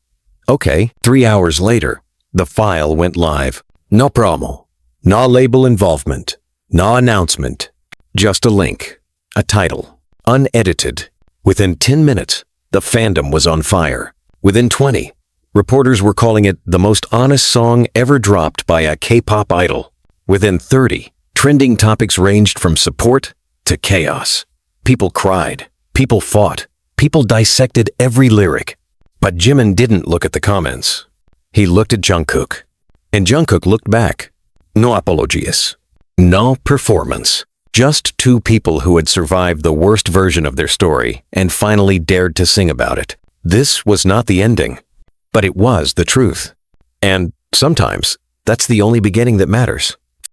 Okay, 3 hours later, the file went live. No promo, no label involvement, no announcement. Just a link, a title, unedited. Within 10 minutes, the fandom was on fire. Within 20, reporters were calling it the most honest song ever dropped by a K-pop idol. Within 30, trending topics ranged from support to chaos. People cried, people fought, people dissected every lyric. But Jimin didn't look at the comments. He looked at Jungkook. And Jungkook looked back. No apologies. No performance. Just two people who had survived the worst version of their story and finally dared to sing about it. This was not the ending, but it was the truth. And sometimes, that's the only beginning that matters.